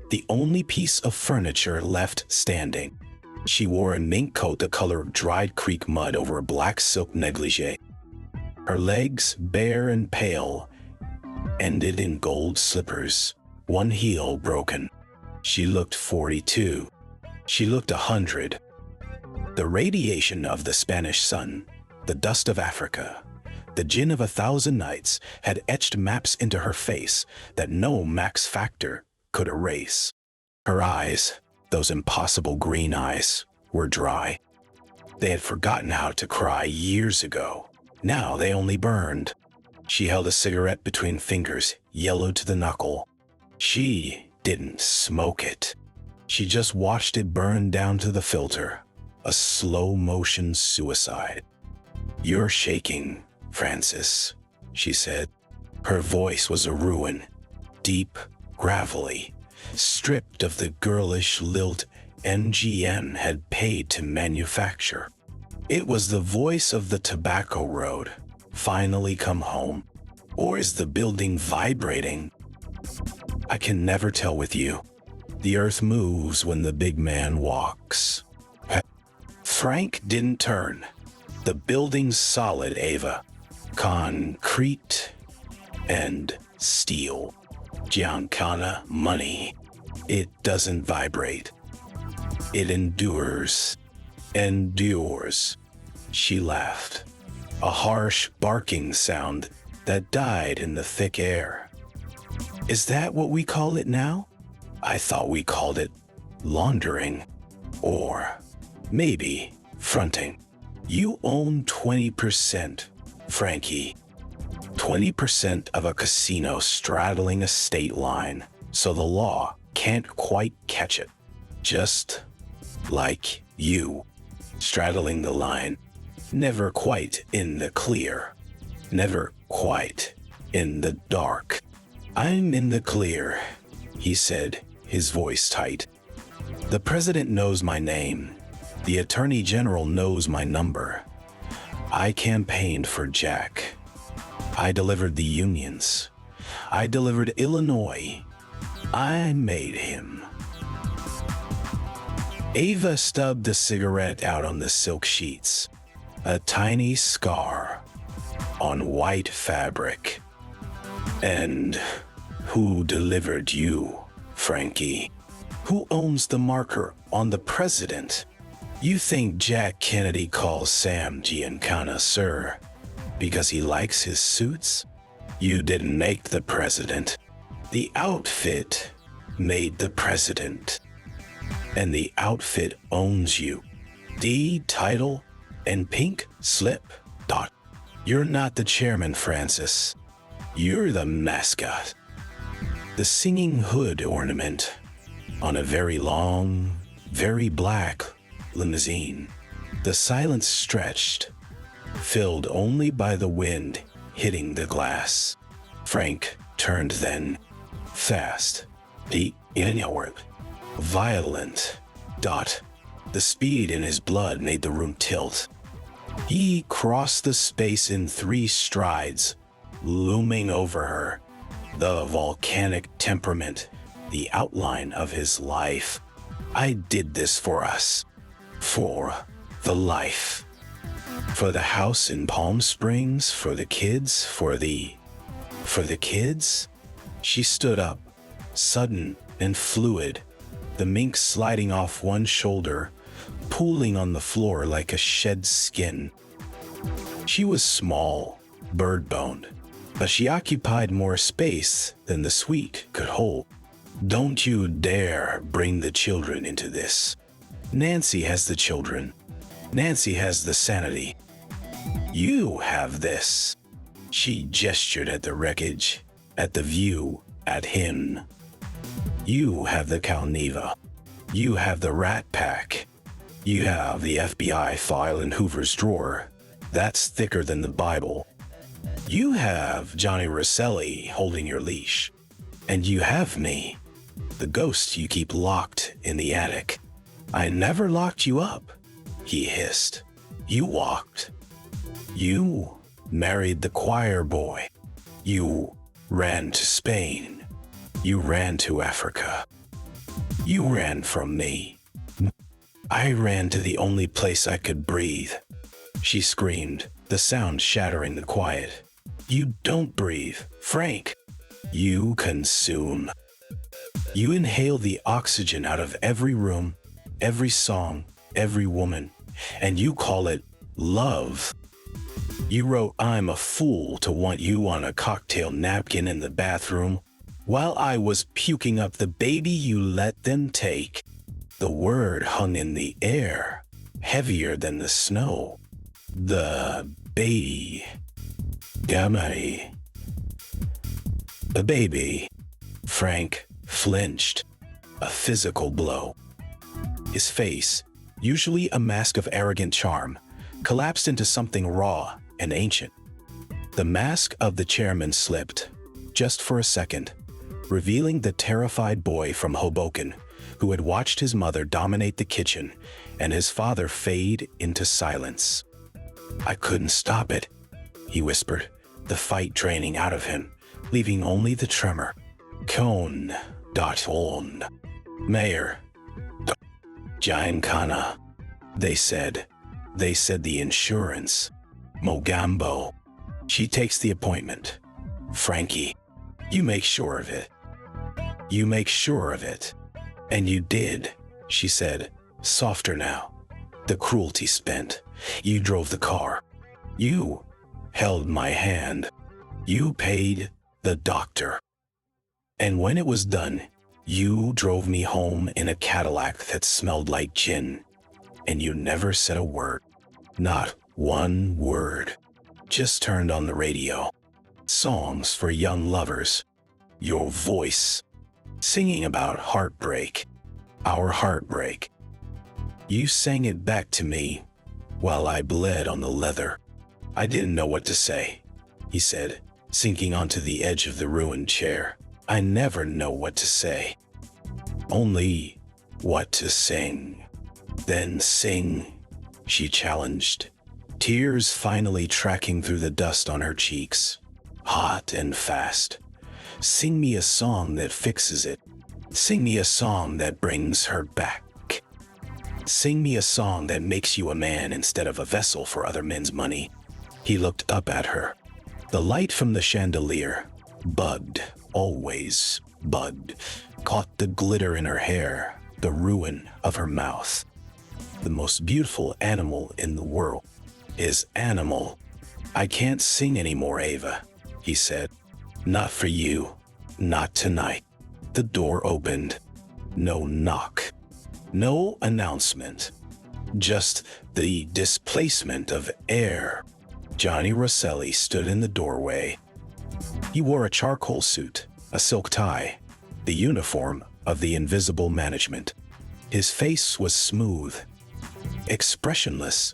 the only piece of furniture left standing. She wore a mink coat the color of dried creek mud over a black silk negligee. Her legs, bare and pale, ended in gold slippers, one heel broken. She looked 42. She looked 100. The radiation of the Spanish sun, the dust of Africa, the gin of 1,000 nights had etched maps into her face that no max factor could erase. Her eyes, those impossible green eyes, were dry. They had forgotten how to cry years ago. Now they only burned. She held a cigarette between fingers, yellow to the knuckle. She didn't smoke it. She just watched it burn down to the filter, a slow-motion suicide. "You're shaking, Francis," she said. Her voice was a ruin, deep, gravelly, stripped of the girlish lilt NGN had paid to manufacture. It was the voice of the tobacco road, finally come home. Or is the building vibrating? I can never tell with you. The earth moves when the big man walks. Frank didn't turn. The building's solid, Ava. Concrete and steel. Giancana money. It doesn't vibrate. It endures. Endures. She laughed. A harsh barking sound that died in the thick air. Is that what we call it now? I thought we called it laundering. Or maybe fronting. You own 20%, Frankie. 20% of a casino straddling a state line, so the law can't quite catch it. just like you, straddling the line, never quite in the clear, never quite in the dark. I'm in the clear, he said, his voice tight. The president knows my name. The attorney general knows my number. I campaigned for Jack. I delivered the unions. I delivered Illinois. I made him. Ava stubbed a cigarette out on the silk sheets. A tiny scar on white fabric. And who delivered you, Frankie? Who owns the marker on the president? You think Jack Kennedy calls Sam Giancana sir because he likes his suits? You didn't make the president. The outfit made the president. And the outfit owns you. D title and pink slip. Dot. You're not the chairman, Francis. You're the mascot. The singing hood ornament on a very long, very black limousine. The silence stretched, filled only by the wind hitting the glass. Frank turned then, fast, deep, inward, violent. Dot. The speed in his blood made the room tilt. He crossed the space in 3 strides, looming over her, the volcanic temperament, the outline of his life. I did this for us. For the life. For the house in Palm Springs, for the kids, for the kids? She stood up, sudden and fluid, the mink sliding off one shoulder, pooling on the floor like a shed skin. She was small, bird-boned, but she occupied more space than the suite could hold. Don't you dare bring the children into this. Nancy has the children. Nancy has the sanity. You have this. She gestured at the wreckage, at the view, at him. You have the Calneva. You have the Rat Pack. You have the FBI file in Hoover's drawer. That's thicker than the Bible. You have Johnny Rosselli holding your leash. And you have me, the ghost you keep locked in the attic. I never locked you up, he hissed. You walked. You married the choir boy. You ran to Spain. You ran to Africa. You ran from me. I ran to the only place I could breathe. She screamed, the sound shattering the quiet. You don't breathe, Frank. You consume. You inhale the oxygen out of every room, every song, every woman, and you call it love. You wrote I'm a fool to want you on a cocktail napkin in the bathroom while I was puking up the baby you let them take. The word hung in the air, heavier than the snow. The baby. Gamay. The baby. Frank flinched. A physical blow. His face, usually a mask of arrogant charm, collapsed into something raw and ancient. The mask of the chairman slipped, just for a second, revealing the terrified boy from Hoboken who had watched his mother dominate the kitchen and his father fade into silence. I couldn't stop it, he whispered, the fight draining out of him, leaving only the tremor. Cone. On. Mayor. Giancana. They said the insurance. Mogambo. She takes the appointment. Frankie, you make sure of it. You make sure of it. And you did, she said, softer now. The cruelty spent. You drove the car. You held my hand. You paid the doctor. And when it was done, you drove me home in a Cadillac that smelled like gin. And you never said a word. Not one word. Just turned on the radio. Songs for young lovers. Your voice. Singing about heartbreak. our heartbreak. You sang it back to me while I bled on the leather. I didn't know what to say, he said, sinking onto the edge of the ruined chair. I never know what to say. Only what to sing. Then sing, she challenged, tears finally tracking through the dust on her cheeks, hot and fast. Sing me a song that fixes it. Sing me a song that brings her back. Sing me a song that makes you a man instead of a vessel for other men's money. He looked up at her. The light from the chandelier, bugged, always bugged, caught the glitter in her hair, the ruin of her mouth. The most beautiful animal in the world is animal. I can't sing anymore, Ava, he said. Not for you, not tonight. The door opened. No knock. No announcement. Just the displacement of air. Johnny Rosselli stood in the doorway. He wore a charcoal suit, a silk tie, the uniform of the invisible management. His face was smooth, expressionless,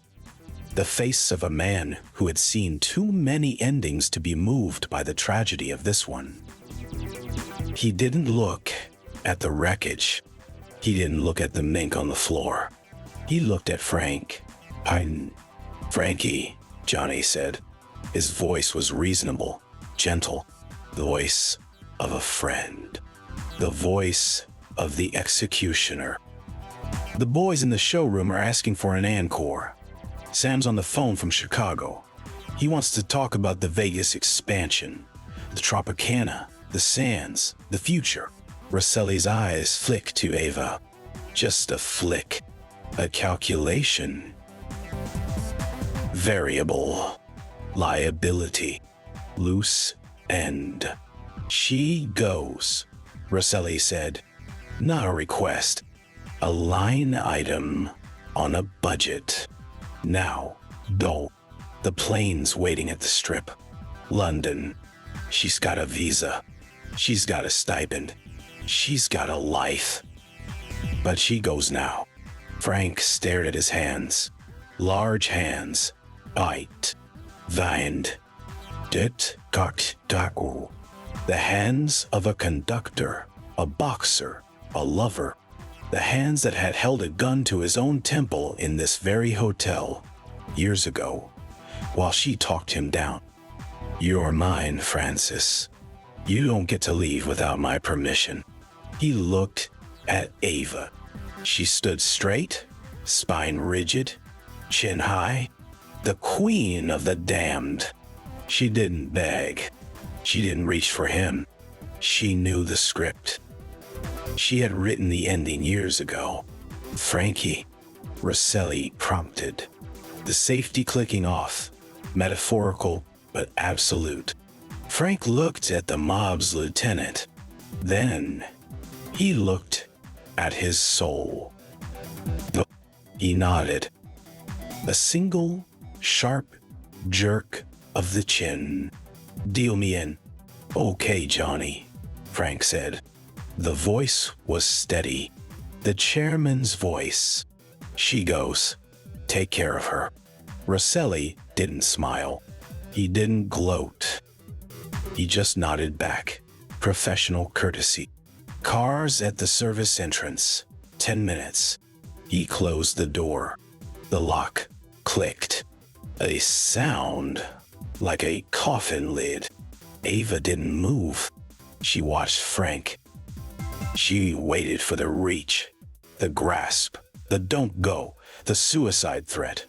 the face of a man who had seen too many endings to be moved by the tragedy of this one. He didn't look at the wreckage. He didn't look at the mink on the floor. He looked at Frank. Frankie, Johnny said. His voice was reasonable, gentle, the voice of a friend, the voice of the executioner. The boys in the showroom are asking for an encore. Sam's on the phone from Chicago. He wants to talk about the Vegas expansion, the Tropicana, the Sands, the future. Rosselli's eyes flicked to Ava. Just a flick, a calculation. Variable, liability, loose end. She goes, Rosselli said. Not a request, a line item on a budget. Now, don't. The plane's waiting at the Strip. London. She's got a visa. She's got a stipend. She's got a life. But she goes now. Frank stared at his hands. Large hands. Eight. Wind. Det cocked daku. The hands of a conductor, a boxer, a lover. The hands that had held a gun to his own temple in this very hotel years ago, while she talked him down. You're mine, Francis. You don't get to leave without my permission. He looked at Ava. She stood straight, spine rigid, chin high, the queen of the damned. She didn't beg. She didn't reach for him. She knew the script. She had written the ending years ago. Frankie, Rosselli prompted. The safety clicking off, metaphorical but absolute. Frank looked at the mob's lieutenant. Then he looked at his soul. He nodded. A single, sharp jerk of the chin. Deal me in. Okay, Johnny, Frank said. The voice was steady. The chairman's voice. She goes. Take care of her. Rosselli didn't smile. He didn't gloat. He just nodded back. Professional courtesy. Cars at the service entrance. 10 minutes. He closed the door. The lock clicked. A sound like a coffin lid. Ava didn't move. She watched Frank. She waited for the reach, the grasp, the don't go, the suicide threat,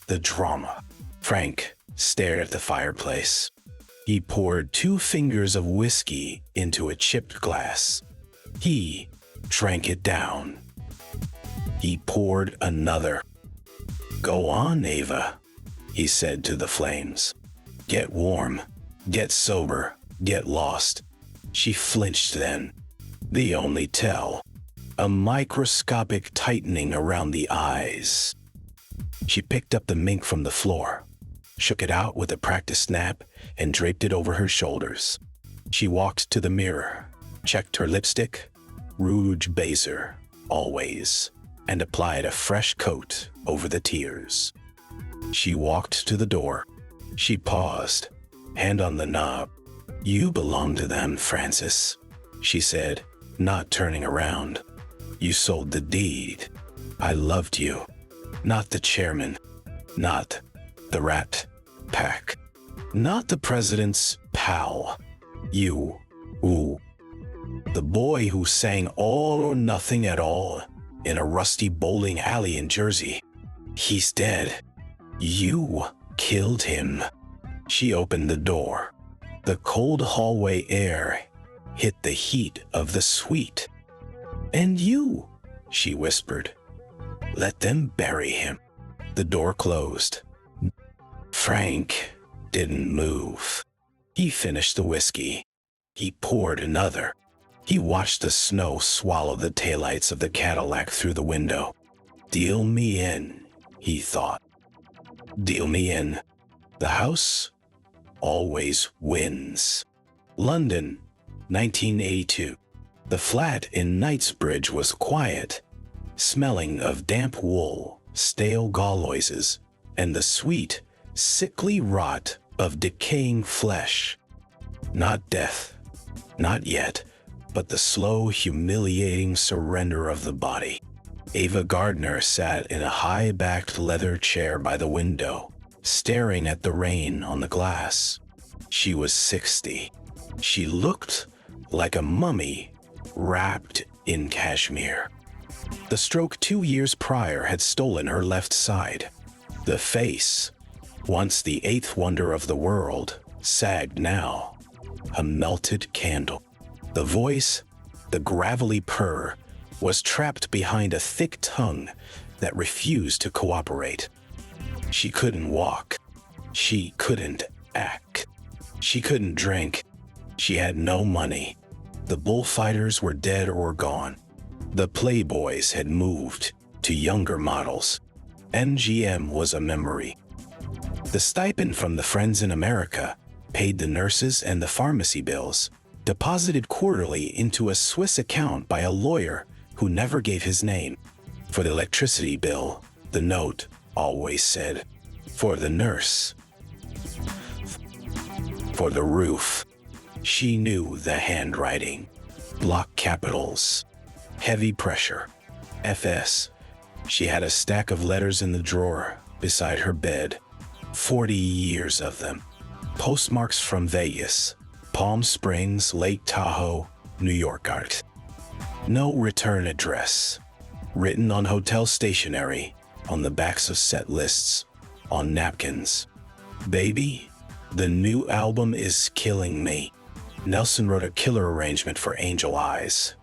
the drama. Frank stared at the fireplace. He poured 2 fingers of whiskey into a chipped glass. He drank it down. He poured another. Go on, Ava, he said to the flames. Get warm, get sober, get lost. She flinched then. The only tell. A microscopic tightening around the eyes. She picked up the mink from the floor, shook it out with a practiced snap, and draped it over her shoulders. She walked to the mirror, checked her lipstick, rouge baser, always, and applied a fresh coat over the tears. She walked to the door. She paused, hand on the knob. "You belong to them, Francis," she said, not turning around. "You sold the deed. I loved you. Not the chairman. Not the rat pack. Not the president's pal. You. Ooh. The boy who sang all or nothing at all in a rusty bowling alley in Jersey. He's dead. You killed him." She opened the door. The cold hallway air hit the heat of the suite. "And you," she whispered. "Let them bury him." The door closed. Frank didn't move. He finished the whiskey. He poured another. He watched the snow swallow the taillights of the Cadillac through the window. "Deal me in," he thought. "Deal me in. The house always wins." London, 1982. The flat in Knightsbridge was quiet, smelling of damp wool, stale galloises, and the sweet, sickly rot of decaying flesh. Not death, not yet, but the slow, humiliating surrender of the body. Ava Gardner sat in a high-backed leather chair by the window, staring at the rain on the glass. She was 60. She looked like a mummy wrapped in cashmere. The stroke 2 years prior had stolen her left side. The face, once the eighth wonder of the world, sagged now, a melted candle. The voice, the gravelly purr, was trapped behind a thick tongue that refused to cooperate. She couldn't walk. She couldn't act. She couldn't drink. She had no money. The bullfighters were dead or gone. The Playboys had moved to younger models. MGM was a memory. The stipend from the Friends in America paid the nurses and the pharmacy bills, deposited quarterly into a Swiss account by a lawyer who never gave his name. For the electricity bill, the note always said, "For the nurse." For the roof, she knew the handwriting. Block capitals. Heavy pressure. FS. She had a stack of letters in the drawer beside her bed. 40 years of them. Postmarks from Vegas, Palm Springs, Lake Tahoe, New York art. No return address. Written on hotel stationery, on the backs of set lists, on napkins. "Baby, the new album is killing me." Nelson wrote a killer arrangement for Angel Eyes.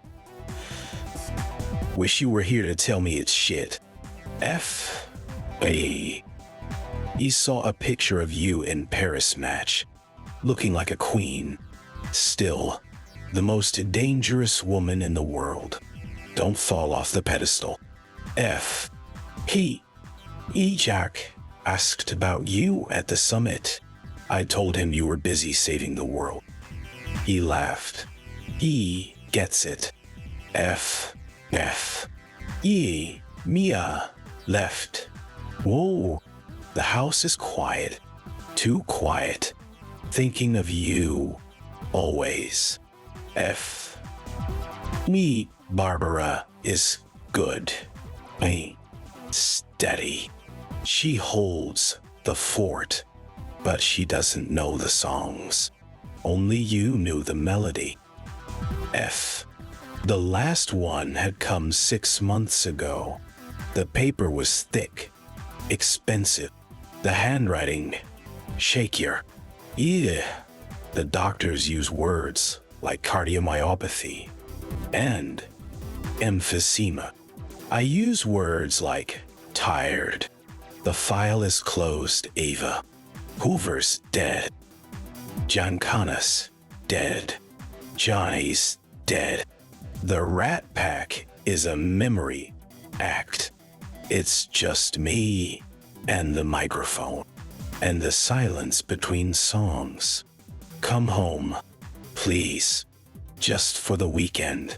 "Wish you were here to tell me it's shit." F.A. He saw a picture of you in Paris match, looking like a queen. Still, the most dangerous woman in the world. Don't fall off the pedestal. F. Jack asked about you at the summit. I told him you were busy saving the world. He laughed. He gets it. F. Mia left. Whoa, the house is quiet. Too quiet. Thinking of you. Always. F. Barbara is good. Steady. She holds the fort, but she doesn't know the songs. Only you knew the melody. F. The last one had come 6 months ago. The paper was thick, expensive. The handwriting, shakier. The doctors use words like cardiomyopathy and emphysema. I use words like tired. The file is closed, Ava. Hoover's dead. Giancanas dead. Johnny's dead. The Rat Pack is a memory act. It's just me and the microphone and the silence between songs. Come home, please, just for the weekend.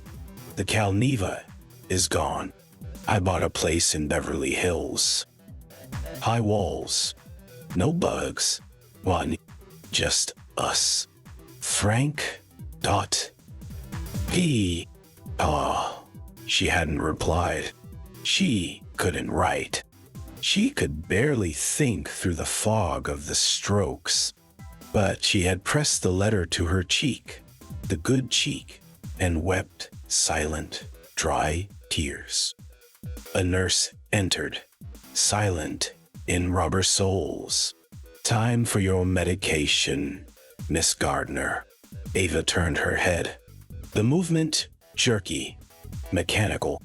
The Calneva is gone. I bought a place in Beverly Hills. High walls. No bugs. One. Just us. Frank. Dot. P. Oh. She hadn't replied. She couldn't write. She could barely think through the fog of the strokes. But she had pressed the letter to her cheek, the good cheek, and wept silent, dry tears. A nurse entered, silent in rubber soles. Time for your medication, Miss Gardner. Ava turned her head. The movement jerky, mechanical.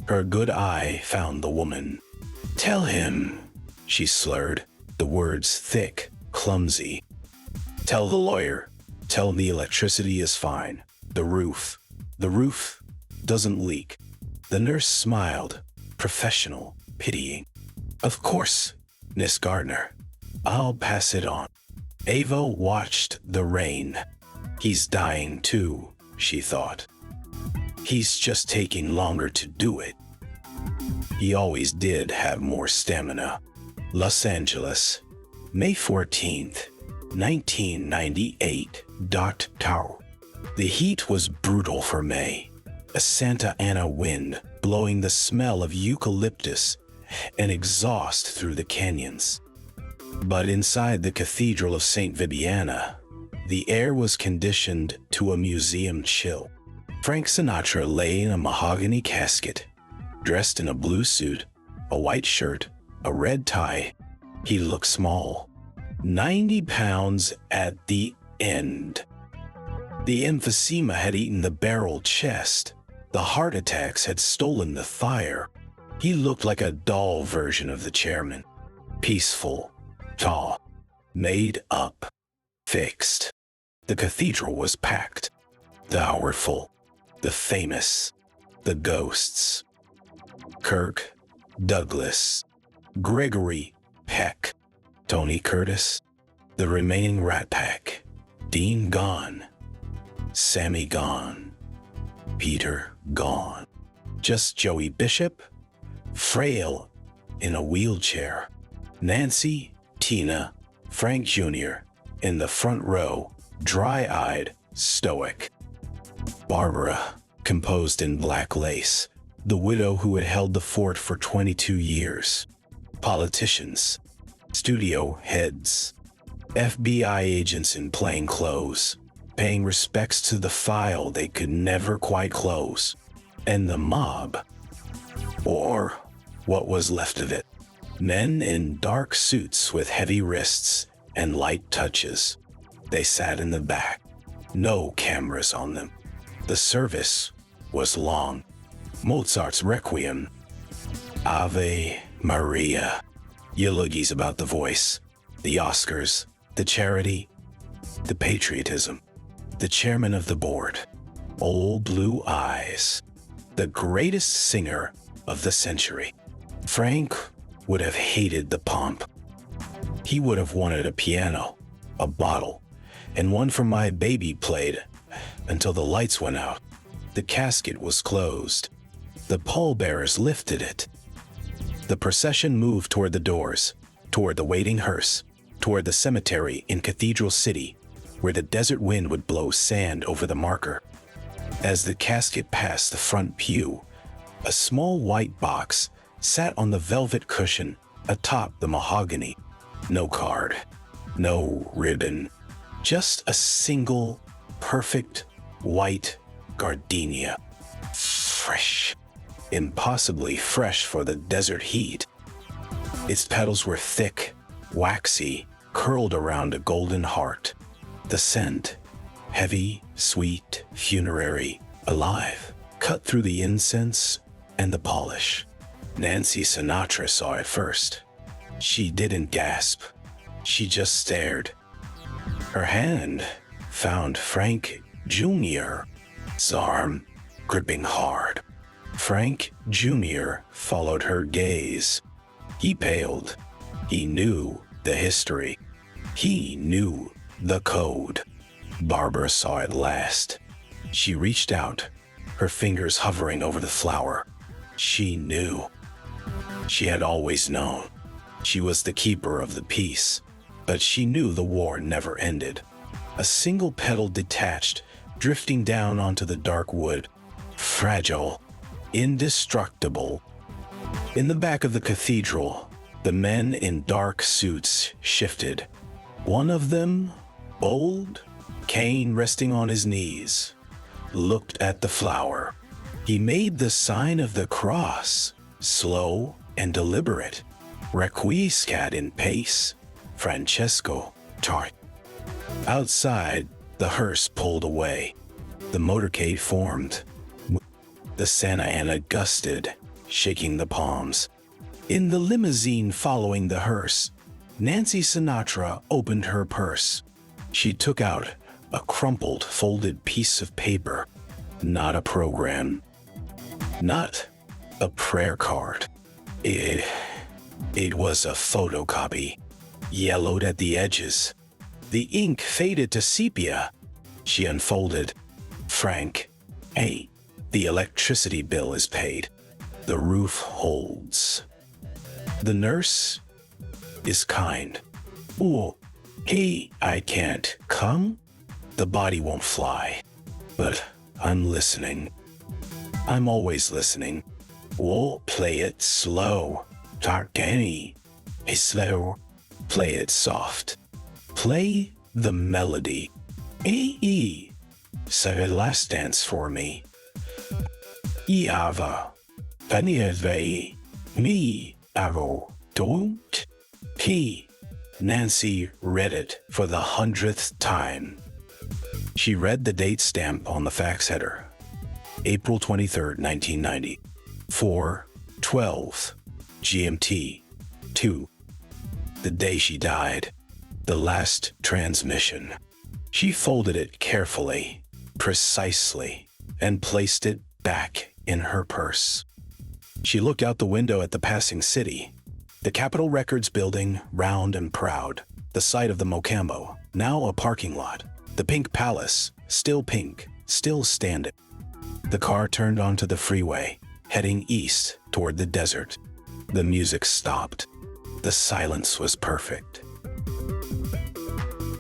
Her good eye found the woman. Tell him, she slurred, the words thick, clumsy. Tell the lawyer. Tell the electricity is fine. The roof doesn't leak. The nurse smiled, professional, pitying. Of course, Miss Gardner. I'll pass it on. Ava watched the rain. He's dying too, she thought. He's just taking longer to do it. He always did have more stamina. Los Angeles, May 14th, 1998. Tau. The heat was brutal for May. A Santa Ana wind blowing the smell of eucalyptus and exhaust through the canyons. But inside the Cathedral of St. Vibiana, the air was conditioned to a museum chill. Frank Sinatra lay in a mahogany casket, dressed in a blue suit, a white shirt, a red tie. He looked small, 90 pounds at the end. The emphysema had eaten the barrel chest. The heart attacks had stolen the thyre. He looked like a doll version of the chairman. Peaceful, tall, made up, fixed. The cathedral was packed. The hour full. The famous. The ghosts. Kirk, Douglas, Gregory Peck, Tony Curtis, the remaining Rat Pack, Dean gone, Sammy gone, Peter gone. Just Joey Bishop, frail in a wheelchair. Nancy, Tina, Frank Jr. in the front row, dry-eyed, stoic. Barbara, composed in black lace, the widow who had held the fort for 22 years. Politicians, studio heads, FBI agents in plain clothes, paying respects to the file they could never quite close. And the mob, or what was left of it. Men in dark suits with heavy wrists and light touches. They sat in the back, no cameras on them. The service was long. Mozart's Requiem, Ave Maria, eulogies about the voice, the Oscars, the charity, the patriotism, the chairman of the board, old blue eyes, the greatest singer of the century. Frank would have hated the pomp. He would have wanted a piano, a bottle, and one for my baby played until the lights went out. The casket was closed. The pallbearers lifted it. The procession moved toward the doors, toward the waiting hearse, toward the cemetery in Cathedral City, where the desert wind would blow sand over the marker. As the casket passed the front pew, a small white box sat on the velvet cushion atop the mahogany. No card, no ribbon, just a single, perfect, white gardenia. Fresh, impossibly fresh for the desert heat. Its petals were thick, waxy, curled around a golden heart. The scent, heavy, sweet, funerary, alive, cut through the incense and the polish. Nancy Sinatra saw it first. She didn't gasp. She just stared. Her hand found Frank Jr.'s arm, gripping hard. Frank Jr. followed her gaze. He paled. He knew the history. He knew the code. Barbara saw it last. She reached out, her fingers hovering over the flower. She knew. She had always known. She was the keeper of the peace, but she knew the war never ended. A single petal detached, drifting down onto the dark wood. Fragile, indestructible. In the back of the cathedral, the men in dark suits shifted. One of them, bold, cane resting on his knees, looked at the flower. He made the sign of the cross, slow and deliberate. Requiescat in pace, Francesco chart. Outside, the hearse pulled away. The motorcade formed. The Santa Ana gusted, shaking the palms. In the limousine following the hearse, Nancy Sinatra opened her purse. She took out a crumpled, folded piece of paper. Not a program. Not a prayer card. It was a photocopy, yellowed at the edges. The ink faded to sepia. She unfolded. Frank, hey, the electricity bill is paid. The roof holds. The nurse is kind. Oh, hey, I can't come. The body won't fly. But I'm listening. I'm always listening. We'll play it slow. Tarkani. It's slow. Play it soft. Play the melody. E. Say a last dance for me. Iava. Panieve. Me. Avo. Don't. P. Nancy read it for the 100th time. She read the date stamp on the fax header. April 23rd, 1990. 4:12 GMT 2. The day she died. The last transmission. She folded it carefully, precisely, and placed it back in her purse. She looked out the window at the passing city. The Capitol Records building, round and proud. The site of the Mocambo, now a parking lot. The Pink Palace, still pink, still standing. The car turned onto the freeway, heading east toward the desert. The music stopped. The silence was perfect.